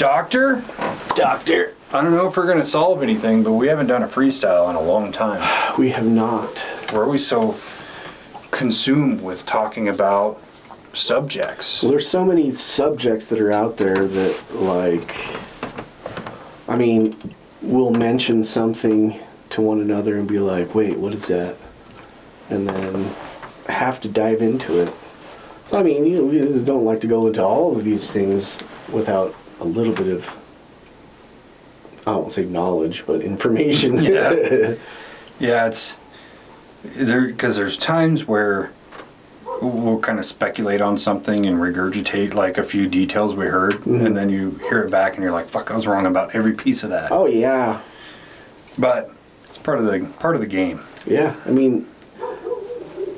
Doctor? Doctor. I don't know if we're going to solve anything, but we haven't done a freestyle in a long time. We have not. We're always so consumed with talking about subjects. Well, there's so many subjects that are out there that, like, I mean, we'll mention something to one another and be like, wait, what is that? And then have to dive into it. So, I mean, we don't like to go into all of these things without a little bit of, I won't say knowledge, but information. Yeah. Yeah, because there's times where we'll kind of speculate on something and regurgitate like a few details we heard, mm-hmm. and then you hear it back and you're like, fuck, I was wrong about every piece of that. Oh yeah. But it's part of the game. Yeah, I mean,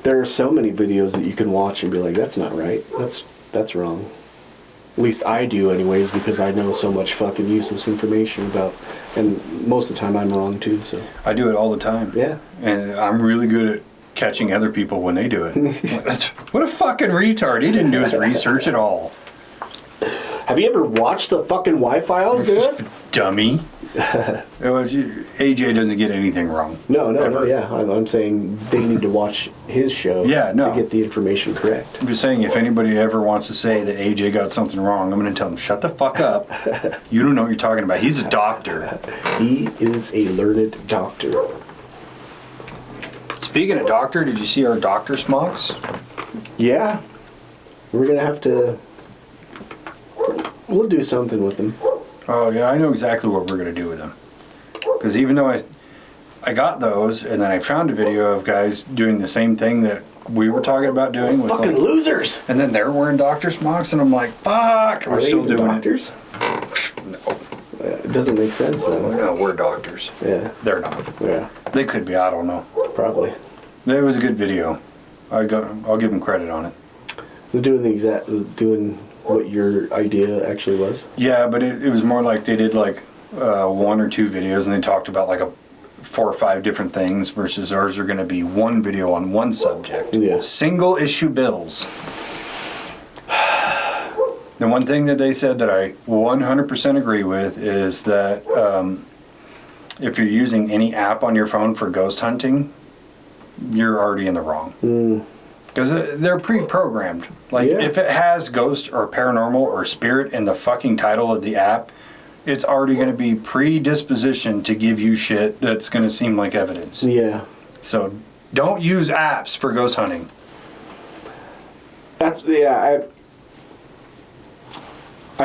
there are so many videos that you can watch and be like, that's not right. That's wrong. At least I do anyways, because I know so much fucking useless information about, and most of the time I'm wrong too, so. I do it all the time. Yeah. And I'm really good at catching other people when they do it. What a fucking retard. He didn't do his research at all. Have you ever watched the fucking Y-Files, dude? Dummy. AJ doesn't get anything wrong. No, yeah. I'm saying they need to watch his show to get the information correct. I'm just saying, if anybody ever wants to say that AJ got something wrong, I'm going to tell them, shut the fuck up. You don't know what you're talking about. He's a doctor. He is a learned doctor. Speaking of doctor, did you see our doctor smocks? Yeah. We're going to have to... We'll do something with them. Oh, yeah, I know exactly what we're going to do with them. Because even though I got those, and then I found a video of guys doing the same thing that we were talking about doing. With fucking losers! And then they're wearing doctor smocks, and I'm like, fuck! We're still doing doctors? No. It doesn't make sense, though. No, we're doctors. Yeah. They're not. Yeah. They could be, I don't know. Probably. It was a good video. I'll give them credit on it. They're doing what your idea actually was? Yeah, but it was more like they did like one or two videos and they talked about like 4 or 5 different things, versus ours are going to be one video on one subject. Yeah. Single issue bills. The one thing that they said that I 100% agree with is that if you're using any app on your phone for ghost hunting, you're already in the wrong. Because they're pre-programmed. Like, if it has ghost or paranormal or spirit in the fucking title of the app, it's already going to be predispositioned to give you shit that's going to seem like evidence. Yeah. So, don't use apps for ghost hunting. I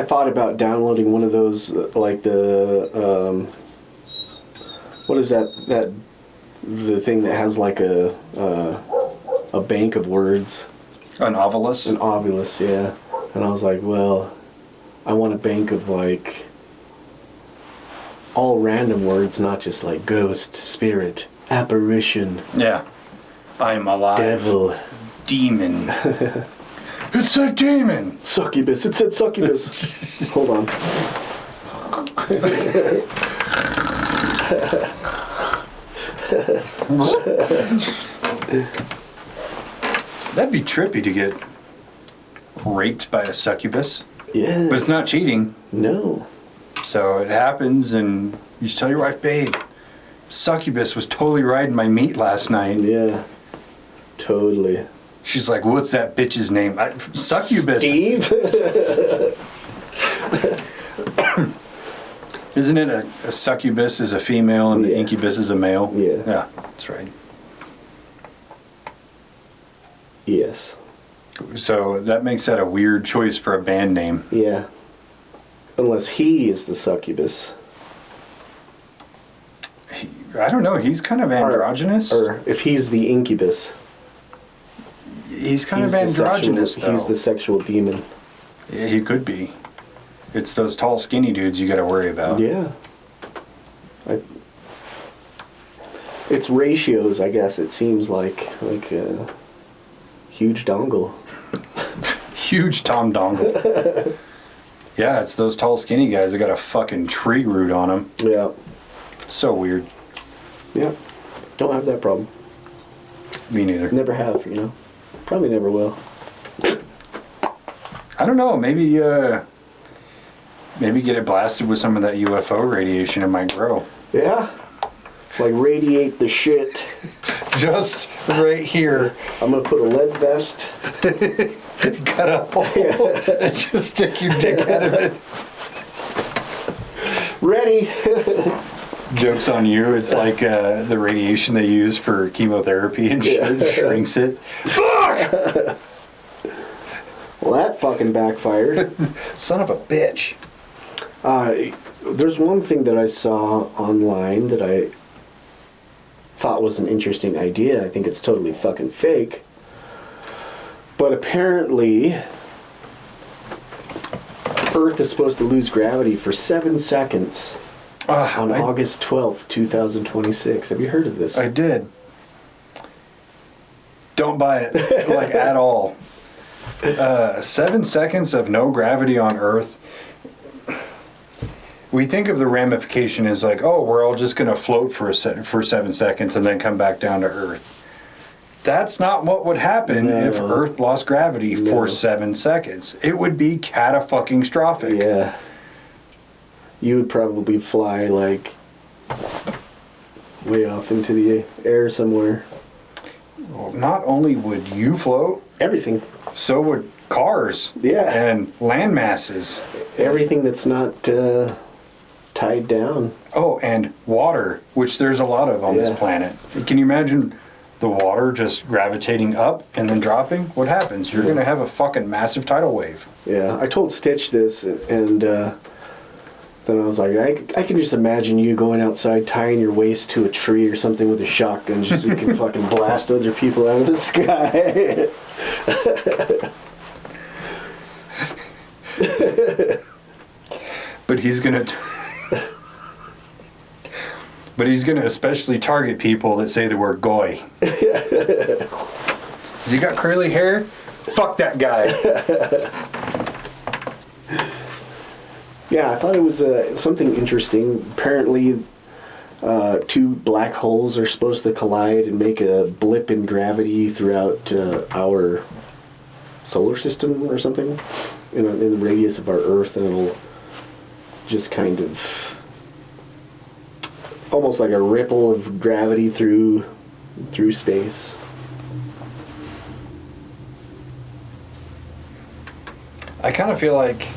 thought about downloading one of those, like the, what is that, the thing that has like a bank of words. An Ovilus? An Ovilus, yeah. And I was like, well, I want a bank of like all random words, not just like ghost, spirit, apparition. Yeah. I'm alive. Devil. Demon. It's a demon! Succubus. It said succubus. Hold on. That'd be trippy to get raped by a succubus. Yeah. But it's not cheating. No. So it happens, and you just tell your wife, babe, succubus was totally riding my meat last night. Yeah. Totally. She's like, what's that bitch's name? Succubus. Steve? Isn't it a succubus is a female and the incubus is a male? Yeah. Yeah, that's right. Yes. So that makes that a weird choice for a band name. Yeah. Unless he is the succubus. I don't know. He's kind of androgynous. Or if he's the incubus. He's kind of androgynous, though. He's the sexual demon. Yeah, he could be. It's those tall, skinny dudes you got to worry about. Yeah. It's ratios, I guess. It seems like a huge dongle. Huge Tom dongle. Yeah, it's those tall, skinny guys that got a fucking tree root on them. Yeah. So weird. Yeah. Don't have that problem. Me neither. Never have, you know. Probably never will. I don't know. Maybe Maybe get it blasted with some of that UFO radiation, it might grow. Yeah. Like radiate the shit. Just right here. I'm gonna put a lead vest. Cut a hole and just stick your dick out of it. Ready. Joke's on you. It's like the radiation they use for chemotherapy and shit. Shrinks it. Fuck! Well, that fucking backfired. Son of a bitch. There's one thing that I saw online that I thought was an interesting idea. I think it's totally fucking fake. But apparently, Earth is supposed to lose gravity for 7 seconds on August 12th, 2026. Have you heard of this? I did. Don't buy it, like, at all. 7 seconds of no gravity on Earth. We think of the ramification as like, oh, we're all just going to float for 7 seconds and then come back down to Earth. That's not what would happen if Earth lost gravity for 7 seconds. It would be cata-fucking-strophic. Yeah. You would probably fly, like, way off into the air somewhere. Well, not only would you float, Everything. so would cars. Yeah. And land masses. Everything that's not tied down. Oh, and water, which there's a lot of on this planet. Can you imagine the water just gravitating up and then dropping? What happens? You're going to have a fucking massive tidal wave. Yeah, I told Stitch this, and then I was like, I can just imagine you going outside, tying your waist to a tree or something with a shotgun just so you can fucking blast other people out of the sky. But he's going to... But he's going to especially target people that say the word goy. Has he got curly hair? Fuck that guy. Yeah, I thought it was something interesting. Apparently, 2 black holes are supposed to collide and make a blip in gravity throughout our solar system or something in the radius of our Earth, and it'll just kind of... almost like a ripple of gravity through space. I kind of feel like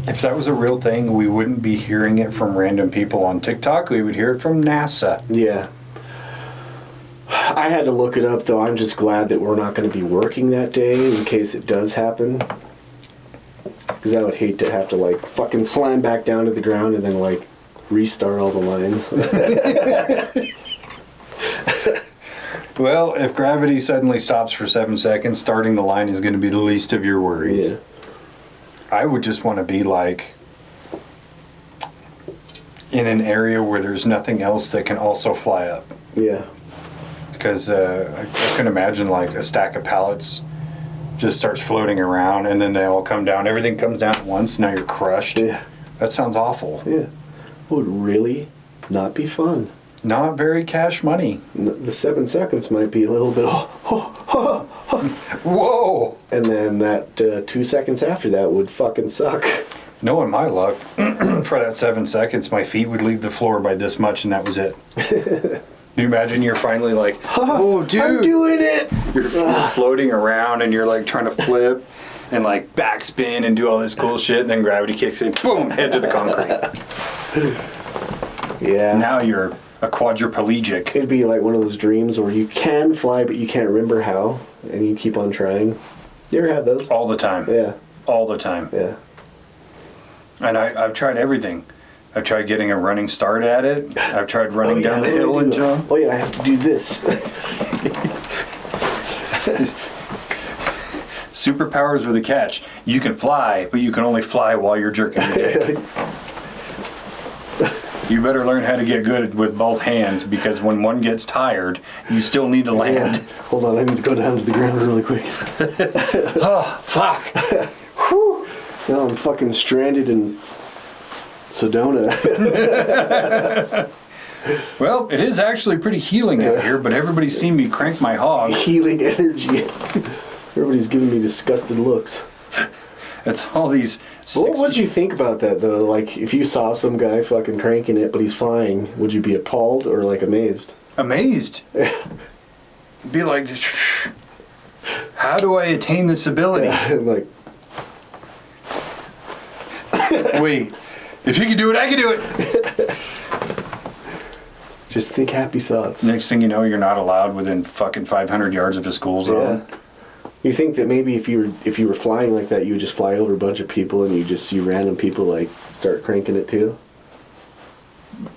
if that was a real thing, we wouldn't be hearing it from random people on TikTok. We would hear it from NASA. Yeah. I had to look it up, though. I'm just glad that we're not going to be working that day in case it does happen. Because I would hate to have to, like, fucking slam back down to the ground and then, like, restart all the lines. Well, if gravity suddenly stops for 7 seconds, starting the line is going to be the least of your worries. Yeah. I would just want to be like in an area where there's nothing else that can also fly up. Yeah. Because I can imagine like a stack of pallets just starts floating around and then they all come down. Everything comes down at once. Now you're crushed. Yeah. That sounds awful. Yeah. It would really not be fun. Not very cash money. The 7 seconds might be a little bit... Whoa! And then that 2 seconds after that would fucking suck. Knowing my luck, for that 7 seconds, my feet would leave the floor by this much and that was it. Can you imagine you're finally like, oh, dude. I'm doing it! You're floating around and you're like trying to flip and like backspin and do all this cool shit and then gravity kicks in, boom, head to the concrete. Yeah. Now you're a quadriplegic. It'd be like one of those dreams where you can fly but you can't remember how, and you keep on trying. You ever have those? All the time. Yeah. All the time. Yeah. And I've tried everything. I've tried getting a running start at it. I've tried running down the hill and jump. Oh yeah, I have to do this. Superpowers with a catch. You can fly, but you can only fly while you're jerking your dick. You better learn how to get good with both hands because when one gets tired, you still need to land. Yeah. Hold on, I need to go down to the ground really quick. Oh, fuck. Whew. Now I'm fucking stranded in Sedona. Well, it is actually pretty healing out here, but everybody's seen me crank my hog. Healing energy. Everybody's giving me disgusted looks. It's all these. What would you think about that though? Like, if you saw some guy fucking cranking it, but he's flying, would you be appalled or like amazed? Amazed. Be like, how do I attain this ability? Like, wait, if he can do it, I can do it. just think happy thoughts. Next thing you know, you're not allowed within fucking 500 yards of a school zone. Yeah. You think that maybe if you were flying like that, you would just fly over a bunch of people and you just see random people like start cranking it too,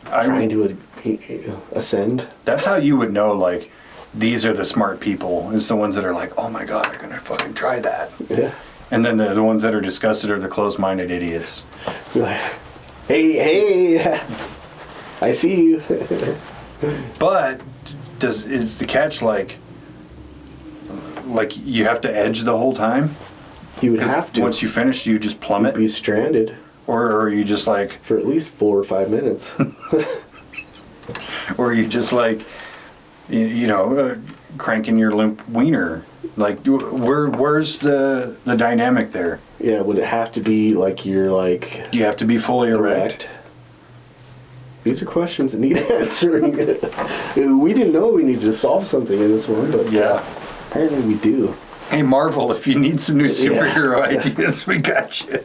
trying to ascend. That's how you would know, like, these are the smart people. It's the ones that are like, oh my god, I'm gonna fucking try that. Yeah. And then the ones that are disgusted are the closed-minded idiots. You're like, hey, I see you. But is the catch like you have to edge the whole time? You would have to. Once you finish, do you just plummet? You'd be stranded. Or are you just like... For at least 4 or 5 minutes. Or are you just like, cranking your limp wiener? Like, where's the dynamic there? Yeah, would it have to be like you're like... Do you have to be fully erect? These are questions that need answering. We didn't know we needed to solve something in this one, but yeah, apparently we do. Hey, Marvel, if you need some new superhero ideas, we got you.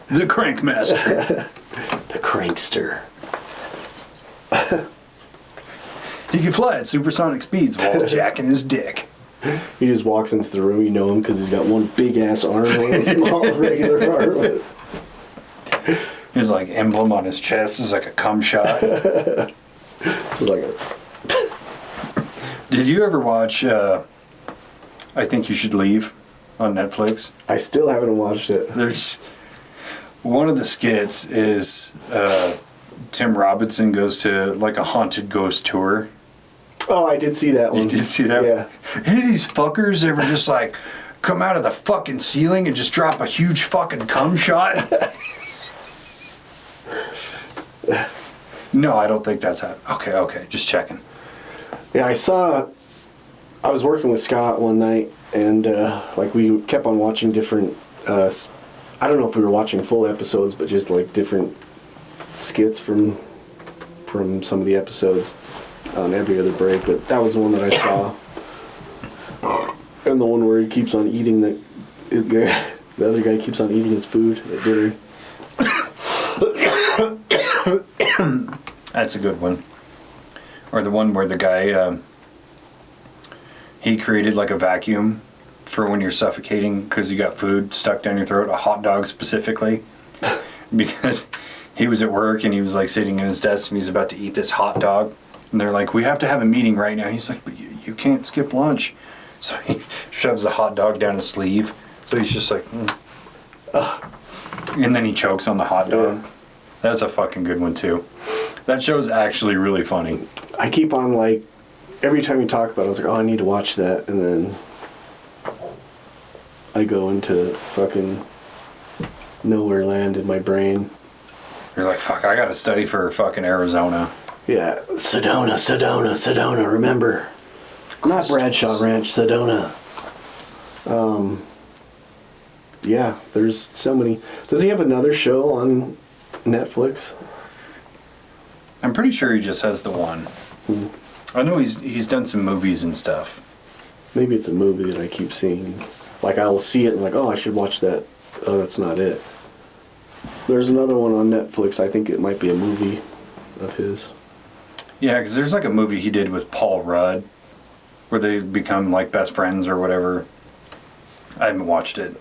The Crankmaster. The Crankster. He can fly at supersonic speeds while jacking his dick. He just walks into the room, you know him because he's got one big ass arm and one small regular arm. His like emblem on his chest is like a cum shot. Just like a... Did you ever watch I Think You Should Leave on Netflix? I still haven't watched it. There's one of the skits is Tim Robinson goes to like a haunted ghost tour. Oh, I did see that one. You did see that? Yeah. Any of these fuckers ever just like come out of the fucking ceiling and just drop a huge fucking cum shot? No, I don't think that's happening. Okay, just checking. Yeah, I was working with Scott one night, and like we kept on watching different, I don't know if we were watching full episodes, but just like different skits from some of the episodes on every other break, but that was the one that I saw. And the one where he keeps on eating the other guy keeps on eating his food at dinner. That's a good one. Or the one where the guy, he created like a vacuum for when you're suffocating because you got food stuck down your throat, a hot dog specifically. Because he was at work and he was like sitting in his desk and he's about to eat this hot dog. And they're like, we have to have a meeting right now. He's like, but you can't skip lunch. So he shoves the hot dog down his sleeve. So he's just like, and then he chokes on the hot dog. Yeah. That's a fucking good one too. That show's actually really funny. I keep on like, every time you talk about it, I was like, oh, I need to watch that. And then I go into fucking nowhere land in my brain. You're like, fuck, I gotta study for fucking Arizona. Yeah, Sedona, remember. Not Bradshaw Ranch, Sedona. Yeah, there's so many. Does he have another show on Netflix? I'm pretty sure he just has the one. I know he's done some movies and stuff. Maybe it's a movie that I keep seeing. Like, I'll see it and like, oh, I should watch that. Oh, that's not it. There's another one on Netflix. I think it might be a movie of his. Yeah, because there's like a movie he did with Paul Rudd where they become like best friends or whatever. I haven't watched it.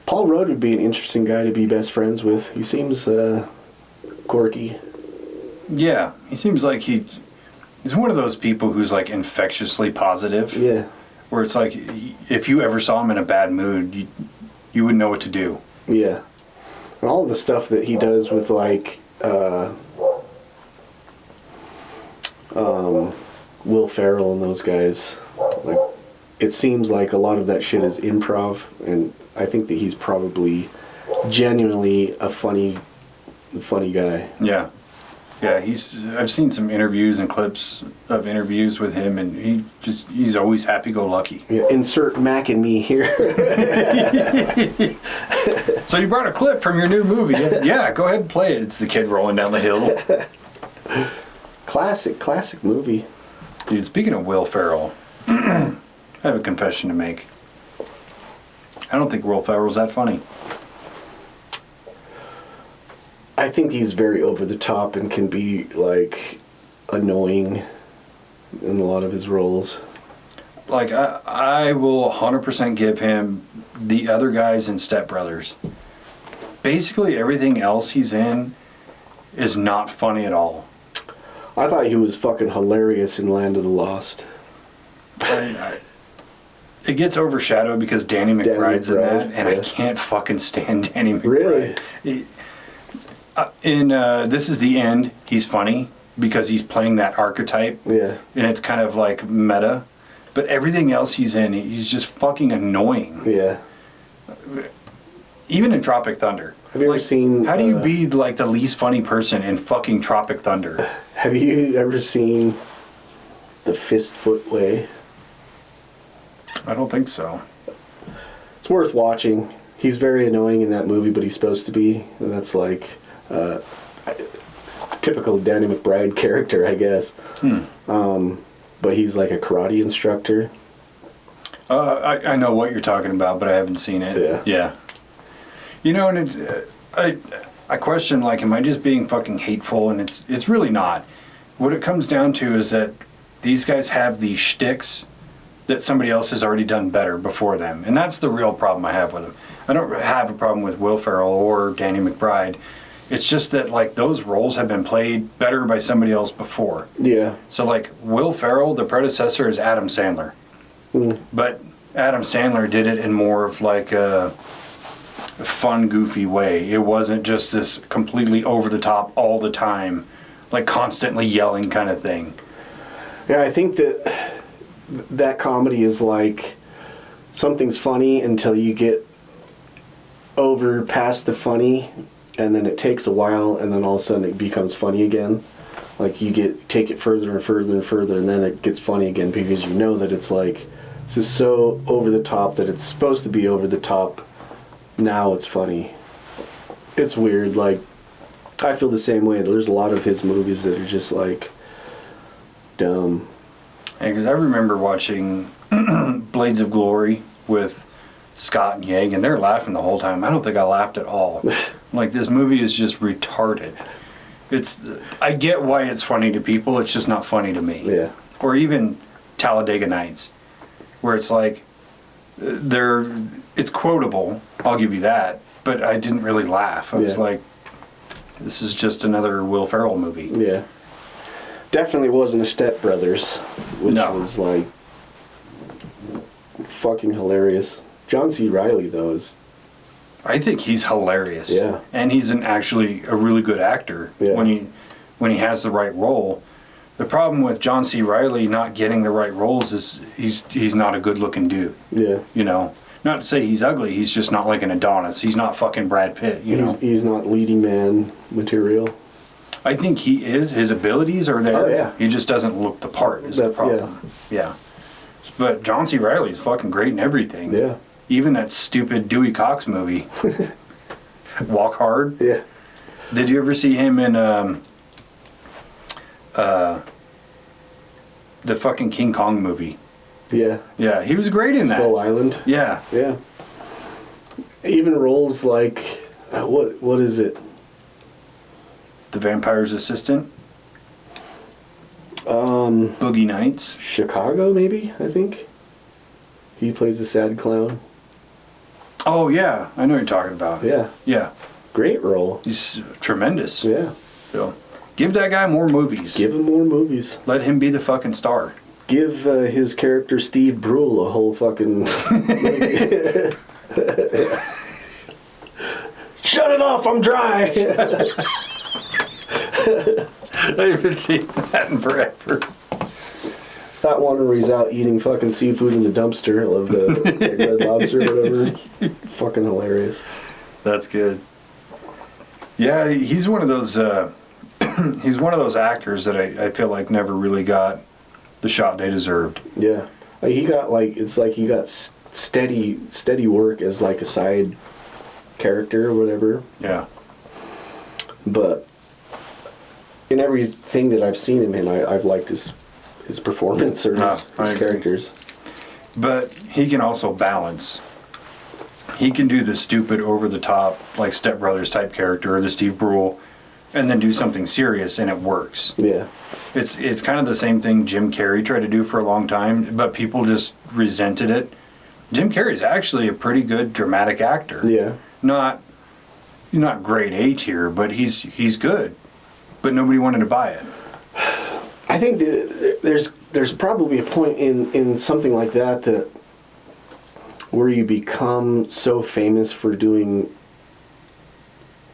Paul Rudd would be an interesting guy to be best friends with. He seems quirky. Yeah, he seems like he's one of those people who's like infectiously positive. Yeah. Where it's like if you ever saw him in a bad mood, you wouldn't know what to do. Yeah. And all of the stuff that he does with like Will Ferrell and those guys, like, it seems like a lot of that shit is improv, and I think that he's probably genuinely a funny guy. Yeah. Yeah, I've seen some interviews and clips of interviews with him, and he's always happy-go-lucky. Yeah, insert Mac and me here. So you brought a clip from your new movie. Yeah, go ahead and play it. It's the kid rolling down the hill. Classic movie. Dude, speaking of Will Ferrell, I have a confession to make. I don't think Will Ferrell's that funny. I think he's very over the top and can be, like, annoying in a lot of his roles. Like, I will 100% give him the other guys in Step Brothers. Basically, everything else he's in is not funny at all. I thought he was fucking hilarious in Land of the Lost. It gets overshadowed because Danny McBride's in that, and I can't fucking stand Danny McBride. Really? In This Is the End, he's funny because he's playing that archetype. Yeah. And it's kind of like meta. But everything else he's in, he's just fucking annoying. Yeah. Even in Tropic Thunder. Have you ever seen... How do you be like the least funny person in fucking Tropic Thunder? Have you ever seen The Fistfoot Way? I don't think so. It's worth watching. He's very annoying in that movie, but he's supposed to be. And that's like a typical Danny McBride character, I guess. But he's like a karate instructor. I know what you're talking about, but I haven't seen it. Yeah. You know, and it's I question, like, am I just being fucking hateful? And it's really not. What it comes down to is that these guys have these shticks that somebody else has already done better before them. And that's the real problem I have with them. I don't have a problem with Will Ferrell or Danny McBride. It's just that, like, those roles have been played better by somebody else before. Yeah. So, like, Will Ferrell, the predecessor is Adam Sandler. But Adam Sandler did it in more of, like, a fun, goofy way. It wasn't just this completely over-the-top all the time, like, constantly yelling kind of thing. Yeah, I think that comedy is like something's funny until you get over past the funny, and then it takes a while, and then all of a sudden it becomes funny again. Like, you take it further and further and further, and then it gets funny again because you know that it's like, this is so over the top that it's supposed to be over the top. Now it's funny. It's weird. Like, I feel the same way. There's a lot of his movies that are just like dumb. Yeah, because I remember watching Blades of Glory with Scott and Yeg, and they're laughing the whole time. I don't think I laughed at all. Like, this movie is just retarded. I get why it's funny to people, it's just not funny to me. Yeah. Or even Talladega Nights, where it's like, it's quotable, I'll give you that, but I didn't really laugh. I was like, this is just another Will Ferrell movie. Yeah. Definitely wasn't a Step Brothers, which was like fucking hilarious. John C. Reilly, though, is... I think he's hilarious. Yeah. And he's actually a really good actor when he has the right role. The problem with John C. Reilly not getting the right roles is he's not a good-looking dude. Yeah. You know? Not to say he's ugly, he's just not like an Adonis. He's not fucking Brad Pitt, you know? He's not leading man material. I think he is. His abilities are there. Oh, yeah. He just doesn't look the part is the problem. Yeah. But John C. Reilly is fucking great in everything. Yeah. Even that stupid Dewey Cox movie. Walk Hard. Yeah. Did you ever see him in the fucking King Kong movie? Yeah. Yeah, he was great in that. Skull Island. Yeah. Yeah. Even roles like, what is it? The Vampire's Assistant. Boogie Nights. Chicago, maybe, I think. He plays the sad clown. Oh, yeah. I know what you're talking about. Yeah. Yeah. Great role. He's tremendous. Yeah. So, give that guy more movies. Give him more movies. Let him be the fucking star. Give his character Steve Brule a whole fucking... Shut it off, I'm dry! I haven't seen that in forever. That one where he's out eating fucking seafood in the dumpster of the like Red Lobster or whatever. Fucking hilarious. That's good. Yeah, he's one of those he's one of those actors that I feel like never really got the shot they deserved. Yeah. He got it's like he got steady work as like a side character or whatever. Yeah. But in everything that I've seen him in, I've liked his performance or his characters. But he can also balance. He can do the stupid, over-the-top, like Step Brothers type character, or the Steve Brule, and then do something serious, and it works. Yeah. It's kind of the same thing Jim Carrey tried to do for a long time, but people just resented it. Jim Carrey's actually a pretty good dramatic actor. Yeah. Not grade A tier, but he's good. But nobody wanted to buy it. I think that there's probably a point in something like that where you become so famous for doing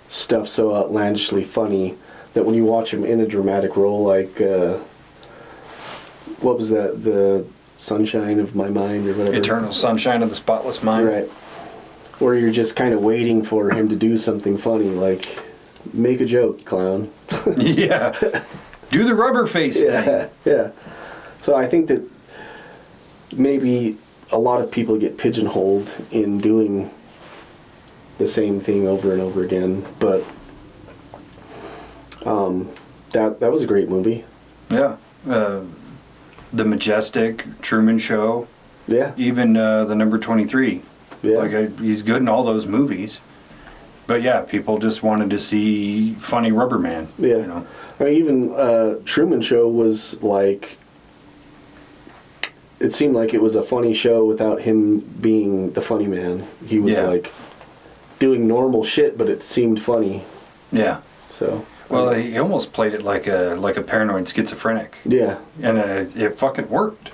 stuff so outlandishly funny that when you watch him in a dramatic role, like what was that, the Sunshine of My Mind or whatever? Eternal Sunshine of the Spotless Mind. Right. Where you're just kind of waiting for him to do something funny, like make a joke, clown. Yeah. Do the rubber face thing. Yeah. So I think that maybe a lot of people get pigeonholed in doing the same thing over and over again, but that was a great movie. Yeah. The Majestic, Truman Show. Yeah. Even the Number 23. Yeah. Like he's good in all those movies. But yeah, people just wanted to see funny Rubber Man. Yeah. You know? I mean, even Truman Show was like, it seemed like it was a funny show without him being the funny man. He was like doing normal shit, but it seemed funny. Yeah. So. Well, he almost played it like a paranoid schizophrenic. Yeah. And it fucking worked.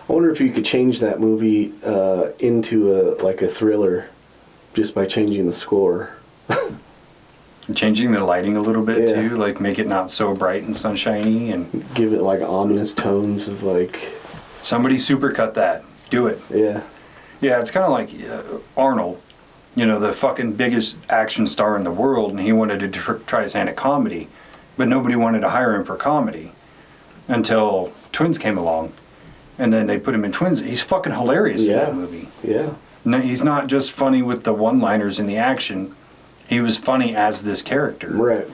I wonder if you could change that movie into a thriller just by changing the score. Changing the lighting a little bit Yeah. too, like make it not so bright and sunshiny, and give it like ominous tones of like. Somebody supercut that. Do it. Yeah. Yeah, it's kind of like Arnold, you know, the fucking biggest action star in the world, and he wanted to try his hand at comedy, but nobody wanted to hire him for comedy until Twins came along, and then they put him in Twins. He's fucking hilarious in that movie. Yeah. No, he's not just funny with the one-liners in the action. He was funny as this character. Right.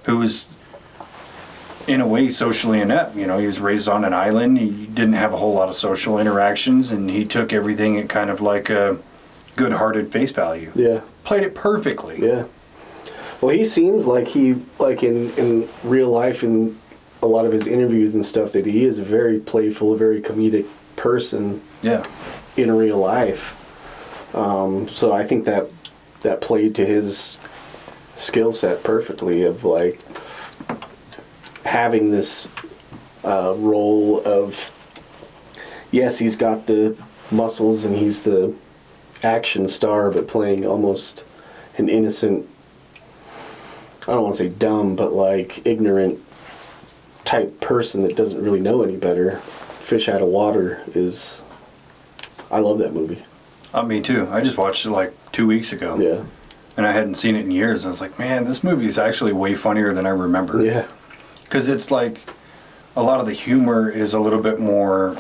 Who was, in a way, socially inept. You know, he was raised on an island. He didn't have a whole lot of social interactions, and he took everything at kind of like a good-hearted face value. Yeah. Played it perfectly. Yeah. Well, he seems like in real life, in a lot of his interviews and stuff, that he is a very playful, a very comedic person. Yeah. In real life. So I think that played to his skill set perfectly of like having this role of, yes, he's got the muscles and he's the action star, but playing almost an innocent, I don't want to say dumb, but like ignorant type person that doesn't really know any better. Fish Out of Water is, I love that movie. Me too. I just watched it like 2 weeks ago. Yeah. And I hadn't seen it in years. I was like, man, this movie is actually way funnier than I remember. Yeah. Because it's like, a lot of the humor is a little bit more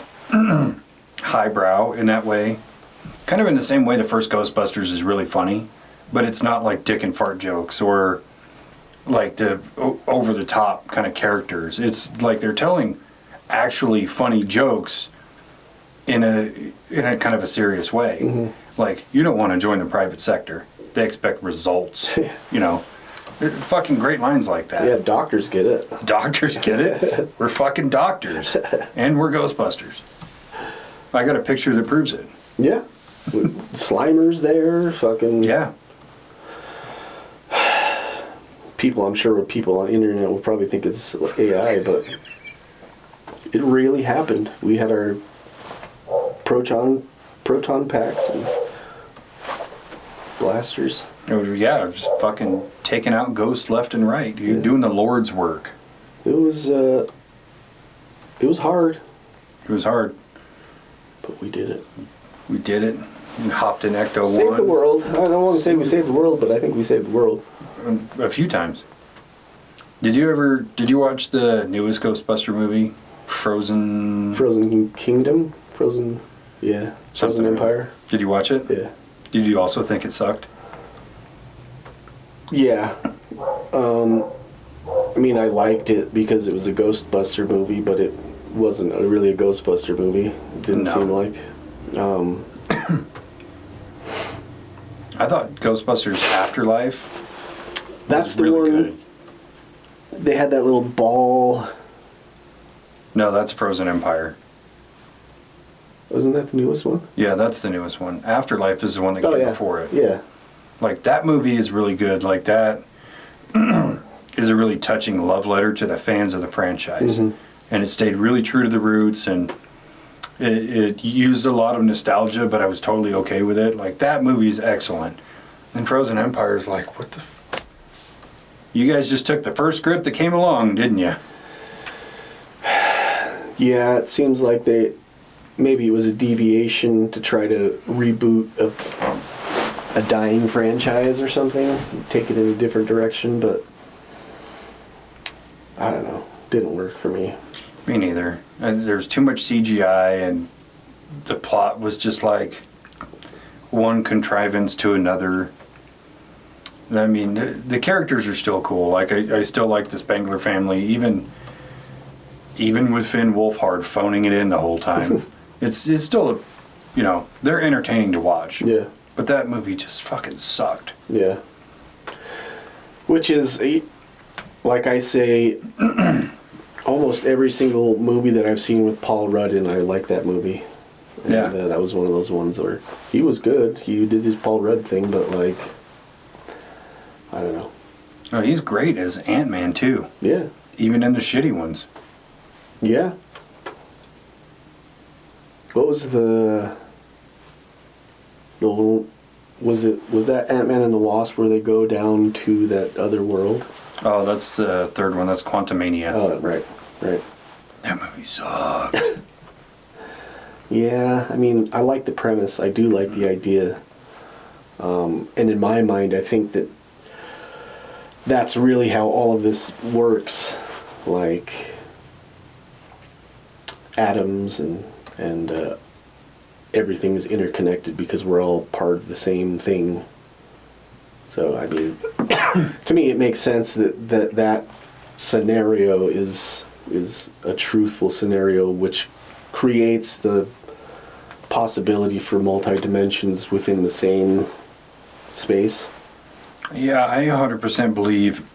highbrow in that way. Kind of in the same way the first Ghostbusters is really funny, but it's not like dick and fart jokes or like the over-the-top kind of characters. It's like they're telling actually funny jokes in a kind of a serious way. Mm-hmm. Like, you don't want to join the private sector. They expect results. You know, fucking great lines like that. Yeah, doctors get it. Doctors get it. We're fucking doctors, and we're Ghostbusters. I got a picture that proves it. Yeah, Slimer's there. Fucking yeah. People, I'm sure people on the internet will probably think it's AI, but it really happened. We had our proton packs and blasters. Yeah, just fucking taking out ghosts left and right. You're doing the Lord's work. It was hard. It was hard. But we did it. We did it. We hopped in Ecto 1. Saved the world. I don't want to say we saved the world, but I think we saved the world. A few times. Did you watch the newest Ghostbuster movie, Frozen? Frozen Kingdom? Frozen Empire? Did you watch it? Yeah. Did you also think it sucked? Yeah. I mean, I liked it because it was a Ghostbuster movie, but it wasn't really a Ghostbuster movie. It didn't seem like. I thought Ghostbusters Afterlife. That's the really one. Good. They had that little ball. No, that's Frozen Empire. Wasn't that the newest one? Yeah, that's the newest one. Afterlife is the one that came before it. Yeah. Like, that movie is really good. Like, that is a really touching love letter to the fans of the franchise. Mm-hmm. And it stayed really true to the roots, and it used a lot of nostalgia, but I was totally okay with it. Like, that movie is excellent. And Frozen Empire is like, what the You guys just took the first script that came along, didn't you? Yeah, it seems like maybe it was a deviation to try to reboot a dying franchise or something, take it in a different direction, but I don't know. Didn't work for me. Me neither. And there's too much CGI, and the plot was just like one contrivance to another. I mean, the characters are still cool. Like, I still like the Spangler family, even with Finn Wolfhard phoning it in the whole time. it's still, they're entertaining to watch. Yeah. But that movie just fucking sucked. Yeah. Which is, like I say, almost every single movie that I've seen with Paul Rudd in, I like that movie. And that was one of those ones where he was good. He did his Paul Rudd thing, but like, I don't know. Oh, he's great as Ant-Man too. Yeah. Even in the shitty ones. Yeah. What was was that Ant-Man and the Wasp where they go down to that other world? Oh, that's the third one. That's Quantumania. Oh, right. That movie sucked. Yeah, I mean, I like the premise. I do like the idea. And in my mind, I think that's really how all of this works. Like, atoms and everything is interconnected because we're all part of the same thing. So, I mean, to me, it makes sense that scenario is a truthful scenario, which creates the possibility for multi-dimensions within the same space. Yeah, I 100% believe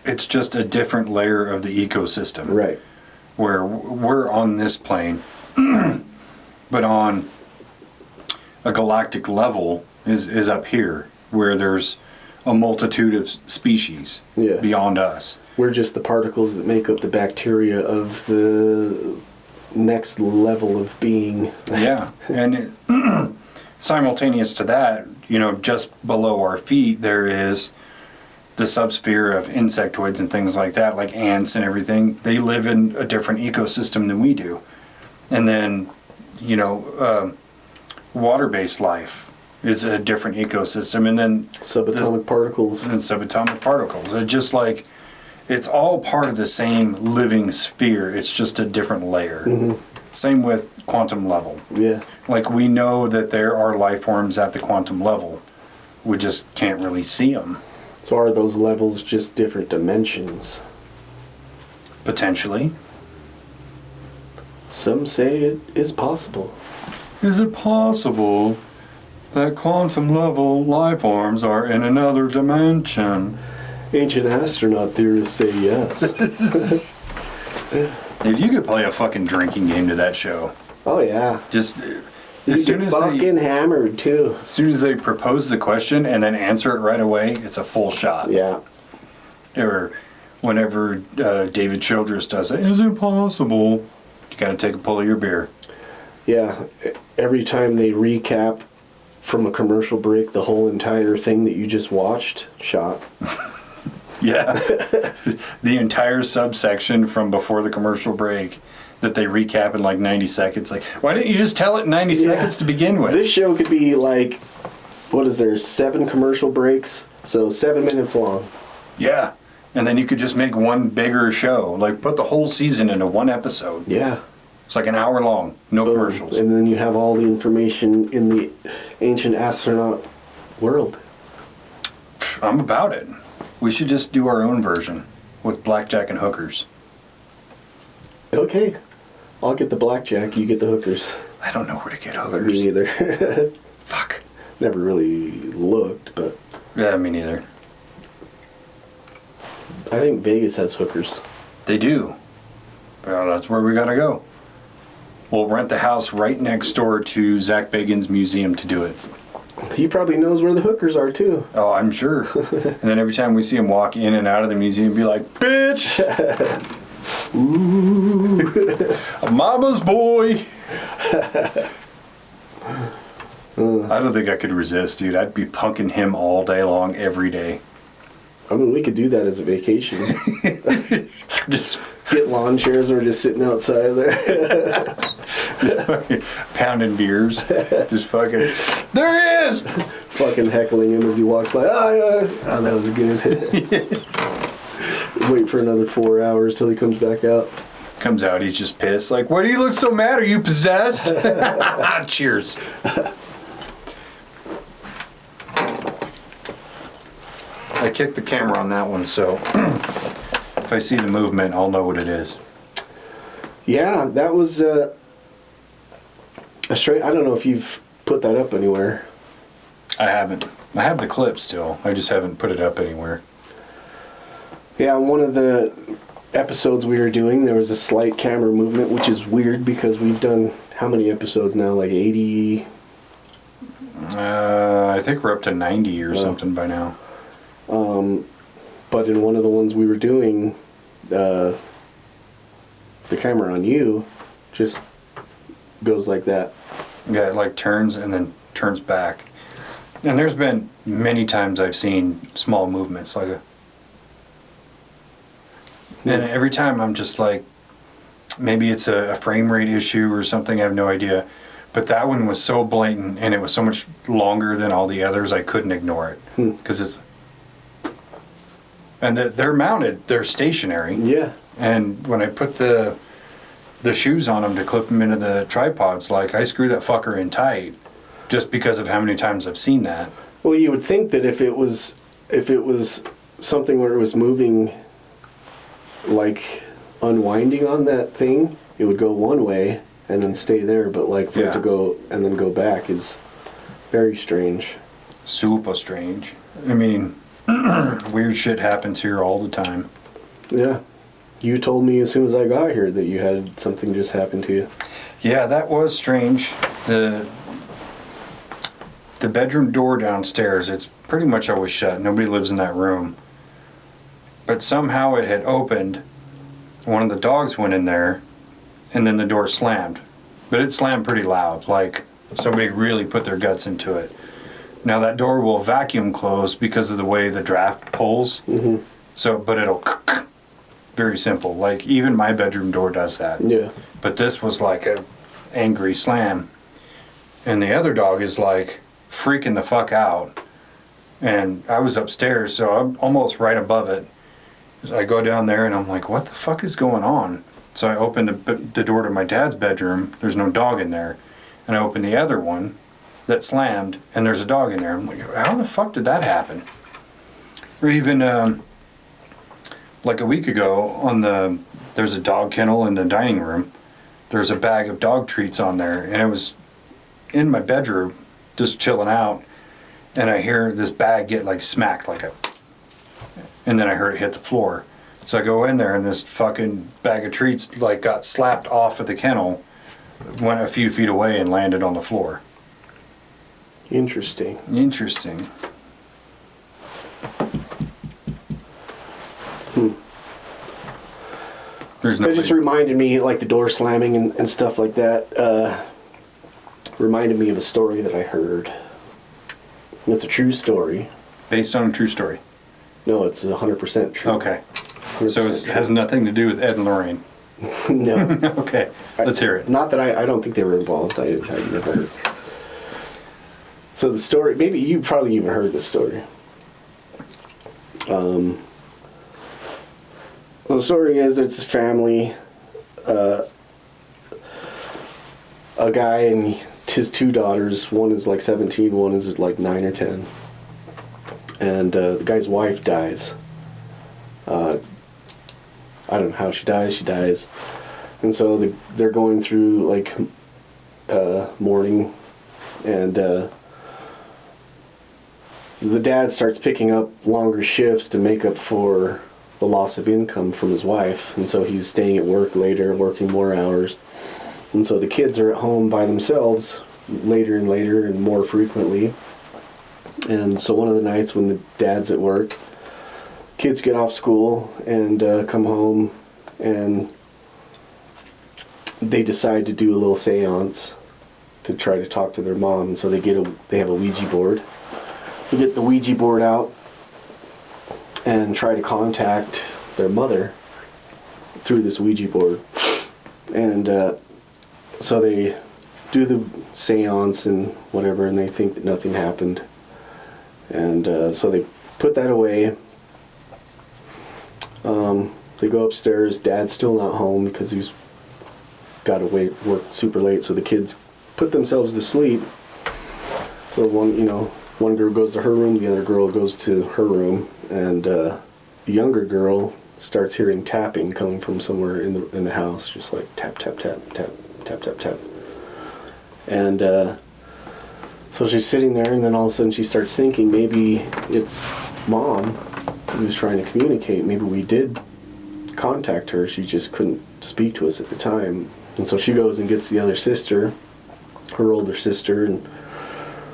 it's just a different layer of the ecosystem. Right. Where we're on this plane, but on a galactic level is up here, where there's a multitude of species beyond us. We're just the particles that make up the bacteria of the next level of being. Yeah, and simultaneous to that, just below our feet, there is the subsphere of insectoids and things like that, like ants and everything. They live in a different ecosystem than we do. And then, water-based life is a different ecosystem. And then subatomic particles. And subatomic particles. It's just like, it's all part of the same living sphere. It's just a different layer. Mm-hmm. Same with quantum level. Yeah. Like, we know that there are life forms at the quantum level. We just can't really see them. So are those levels just different dimensions? Potentially. Some say it is possible. Is it possible that quantum level life forms are in another dimension? Ancient astronaut theorists say yes. Dude, you could play a fucking drinking game to that show. Oh yeah. Just you as soon as fucking hammered too. As soon as they propose the question and then answer it right away, it's a full shot. Yeah. Or whenever David Childress does it, is it possible? You gotta take a pull of your beer. Yeah. Every time they recap from a commercial break the whole entire thing that you just watched, shot. Yeah. The entire subsection from before the commercial break that they recap in like 90 seconds. Like, why didn't you just tell it in 90 seconds to begin with? This show could be like, what is there, 7 commercial breaks? So 7 minutes long. Yeah. And then you could just make one bigger show. Like, put the whole season into one episode. Yeah. It's like an hour long. No Boom. commercials. And then you have all the information in the ancient astronaut world. I'm about it. We should just do our own version with blackjack and hookers. Okay. I'll get the blackjack, you get the hookers. I don't know where to get hookers. Me neither. Fuck. Never really looked, but... Yeah, me neither. I think Vegas has hookers. They do. Well, that's where we gotta go. We'll rent the house right next door to Zach Bagan's museum to do it. He probably knows where the hookers are, too. Oh, I'm sure. And then every time we see him walk in and out of the museum, be like, bitch! Ooh. A mama's boy! I don't think I could resist, dude. I'd be punking him all day long, every day. I mean, we could do that as a vacation. Just get lawn chairs and we're just sitting outside there. pounding beers. Just fucking, there he is! Fucking heckling him as he walks by. Oh, that was good. Wait for another 4 hours till he comes back out. Comes out, he's just pissed. Like, why do you look so mad? Are you possessed? Cheers. I kicked the camera on that one, so if I see the movement, I'll know what it is. Yeah, that was a straight. I don't know if you've put that up anywhere. I haven't. I have the clip still. I just haven't put it up anywhere. Yeah, on one of the episodes we were doing, there was a slight camera movement, which is weird because we've done how many episodes now? Like 80? I think we're up to 90 or something by now. But in one of the ones we were doing, the camera on you just goes like that. Yeah, it like turns and then turns back. And there's been many times I've seen small movements like a... And every time I'm just like, maybe it's a frame rate issue or something, I have no idea. But that one was so blatant and it was so much longer than all the others, I couldn't ignore it. Because it's... And they're mounted, they're stationary. Yeah. And when I put the shoes on them to clip them into the tripods, like I screw that fucker in tight just because of how many times I've seen that. Well, you would think that if it was something where it was moving, like unwinding on that thing, it would go one way and then stay there. But like for it to go and then go back is very strange. Super strange. I mean, weird shit happens here all the time. Yeah. You told me as soon as I got here that you had something just happen to you. Yeah, that was strange. The bedroom door downstairs, it's pretty much always shut. Nobody lives in that room. But somehow it had opened. One of the dogs went in there, and then the door slammed. But it slammed pretty loud, like somebody really put their guts into it. Now that door will vacuum close because of the way the draft pulls. Mm-hmm. So, but it'll very simple. Like even my bedroom door does that. Yeah. But this was like a angry slam. And the other dog is like freaking the fuck out. And I was upstairs, so I'm almost right above it. So I go down there and I'm like, what the fuck is going on? So I opened the door to my dad's bedroom. There's no dog in there. And I opened the other one that slammed, and there's a dog in there. I'm like, how the fuck did that happen? Or even like a week ago, there's a dog kennel in the dining room. There's a bag of dog treats on there, and it was in my bedroom, just chilling out, and I hear this bag get like smacked, and then I heard it hit the floor. So I go in there, and this fucking bag of treats like got slapped off of the kennel, went a few feet away, and landed on the floor. Interesting. Interesting. There's no. It just reminded me, like the door slamming and stuff like that, reminded me of a story that I heard. And it's a true story. Based on a true story? No, it's 100% true. Okay. So it has nothing to do with Ed and Lorraine? No. Okay. Let's hear it. Not that I don't think they were involved. I never heard. So the story, maybe you probably even heard this story. So the story is it's a family, a guy and his two daughters. One is like 17, one is like 9 or 10. And the guy's wife dies. I don't know how she dies. And so they're going through like mourning, and the dad starts picking up longer shifts to make up for the loss of income from his wife, and so he's staying at work later, working more hours. And so the kids are at home by themselves later and more frequently. And so one of the nights when the dad's at work, kids get off school and come home, and they decide to do a little seance to try to talk to their mom. And so they have a Ouija board. They get the Ouija board out and try to contact their mother through this Ouija board. And so they do the seance and whatever, and they think that nothing happened. And so they put that away. They go upstairs. Dad's still not home because he's got to work super late. So the kids put themselves to sleep. So one girl goes to her room, the other girl goes to her room, and the younger girl starts hearing tapping coming from somewhere in the house, just like tap tap tap tap tap tap tap. And so she's sitting there, and then all of a sudden she starts thinking maybe it's Mom who's trying to communicate. Maybe we did contact her, she just couldn't speak to us at the time. And so she goes and gets the other sister, her older sister, and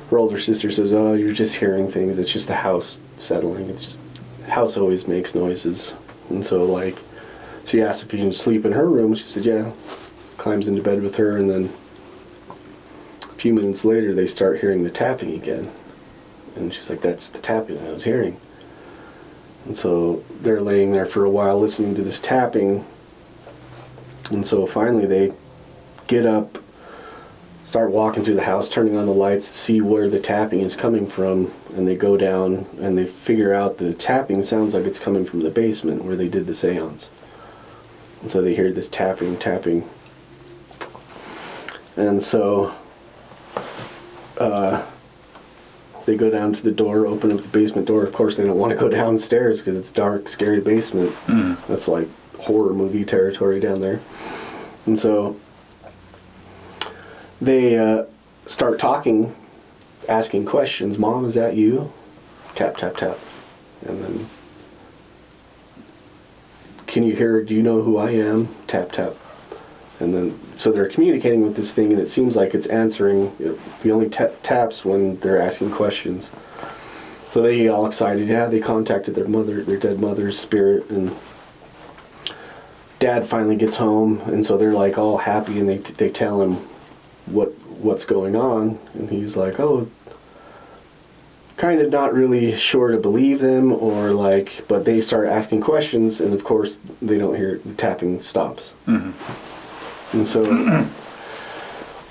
her older sister says, "Oh, you're just hearing things. It's just the house settling. It's just, house always makes noises." And so, like, she asked if you can sleep in her room. She said, "Yeah." Climbs into bed with her, and then a few minutes later, they start hearing the tapping again. And she's like, "That's the tapping I was hearing." And so they're laying there for a while listening to this tapping. And so finally they get up, start walking through the house, turning on the lights to see where the tapping is coming from. And they go down and they figure out the tapping sounds like it's coming from the basement where they did the seance. And so they hear this tapping. And so they go down to the door, open up the basement door. Of course, they don't want to go downstairs because it's dark, scary basement. That's like horror movie territory down there. And so they start talking, asking questions. "Mom, is that you?" Tap, tap, tap. And then, "Can you hear, do you know who I am?" Tap, tap. And then, so they're communicating with this thing, and it seems like it's answering. He only taps when they're asking questions. So they get all excited. Yeah, they contacted their mother, their dead mother's spirit, and Dad finally gets home, and so they're like all happy, and they tell him what's going on, and he's like, "Oh," kind of not really sure to believe them, or like, but they start asking questions, and of course they don't hear it. The tapping stops. And so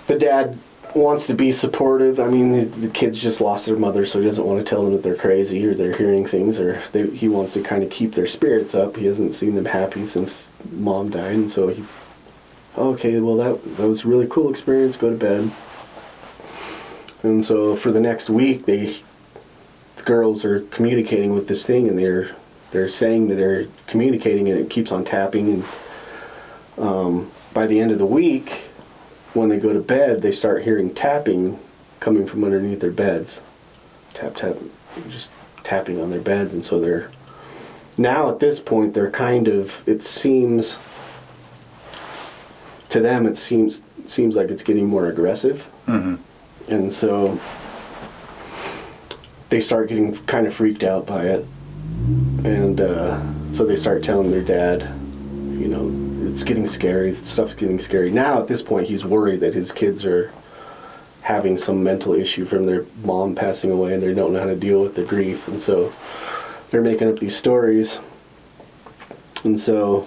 the dad wants to be supportive. I mean, the kids just lost their mother, so he doesn't want to tell them that they're crazy or they're hearing things, or he wants to kind of keep their spirits up. He hasn't seen them happy since Mom died, and so okay, well that was a really cool experience, go to bed. And so for the next week, the girls are communicating with this thing, and they're saying that they're communicating, and it keeps on tapping, and by the end of the week, when they go to bed, they start hearing tapping coming from underneath their beds. Tap, tap, just tapping on their beds. And so they're, now at this point, they're kind of, it seems, to them, it seems like it's getting more aggressive. And so they start getting kind of freaked out by it. And so they start telling their dad, it's getting scary, stuff's getting scary. Now, at this point, he's worried that his kids are having some mental issue from their mom passing away, and they don't know how to deal with the grief. And so they're making up these stories. And so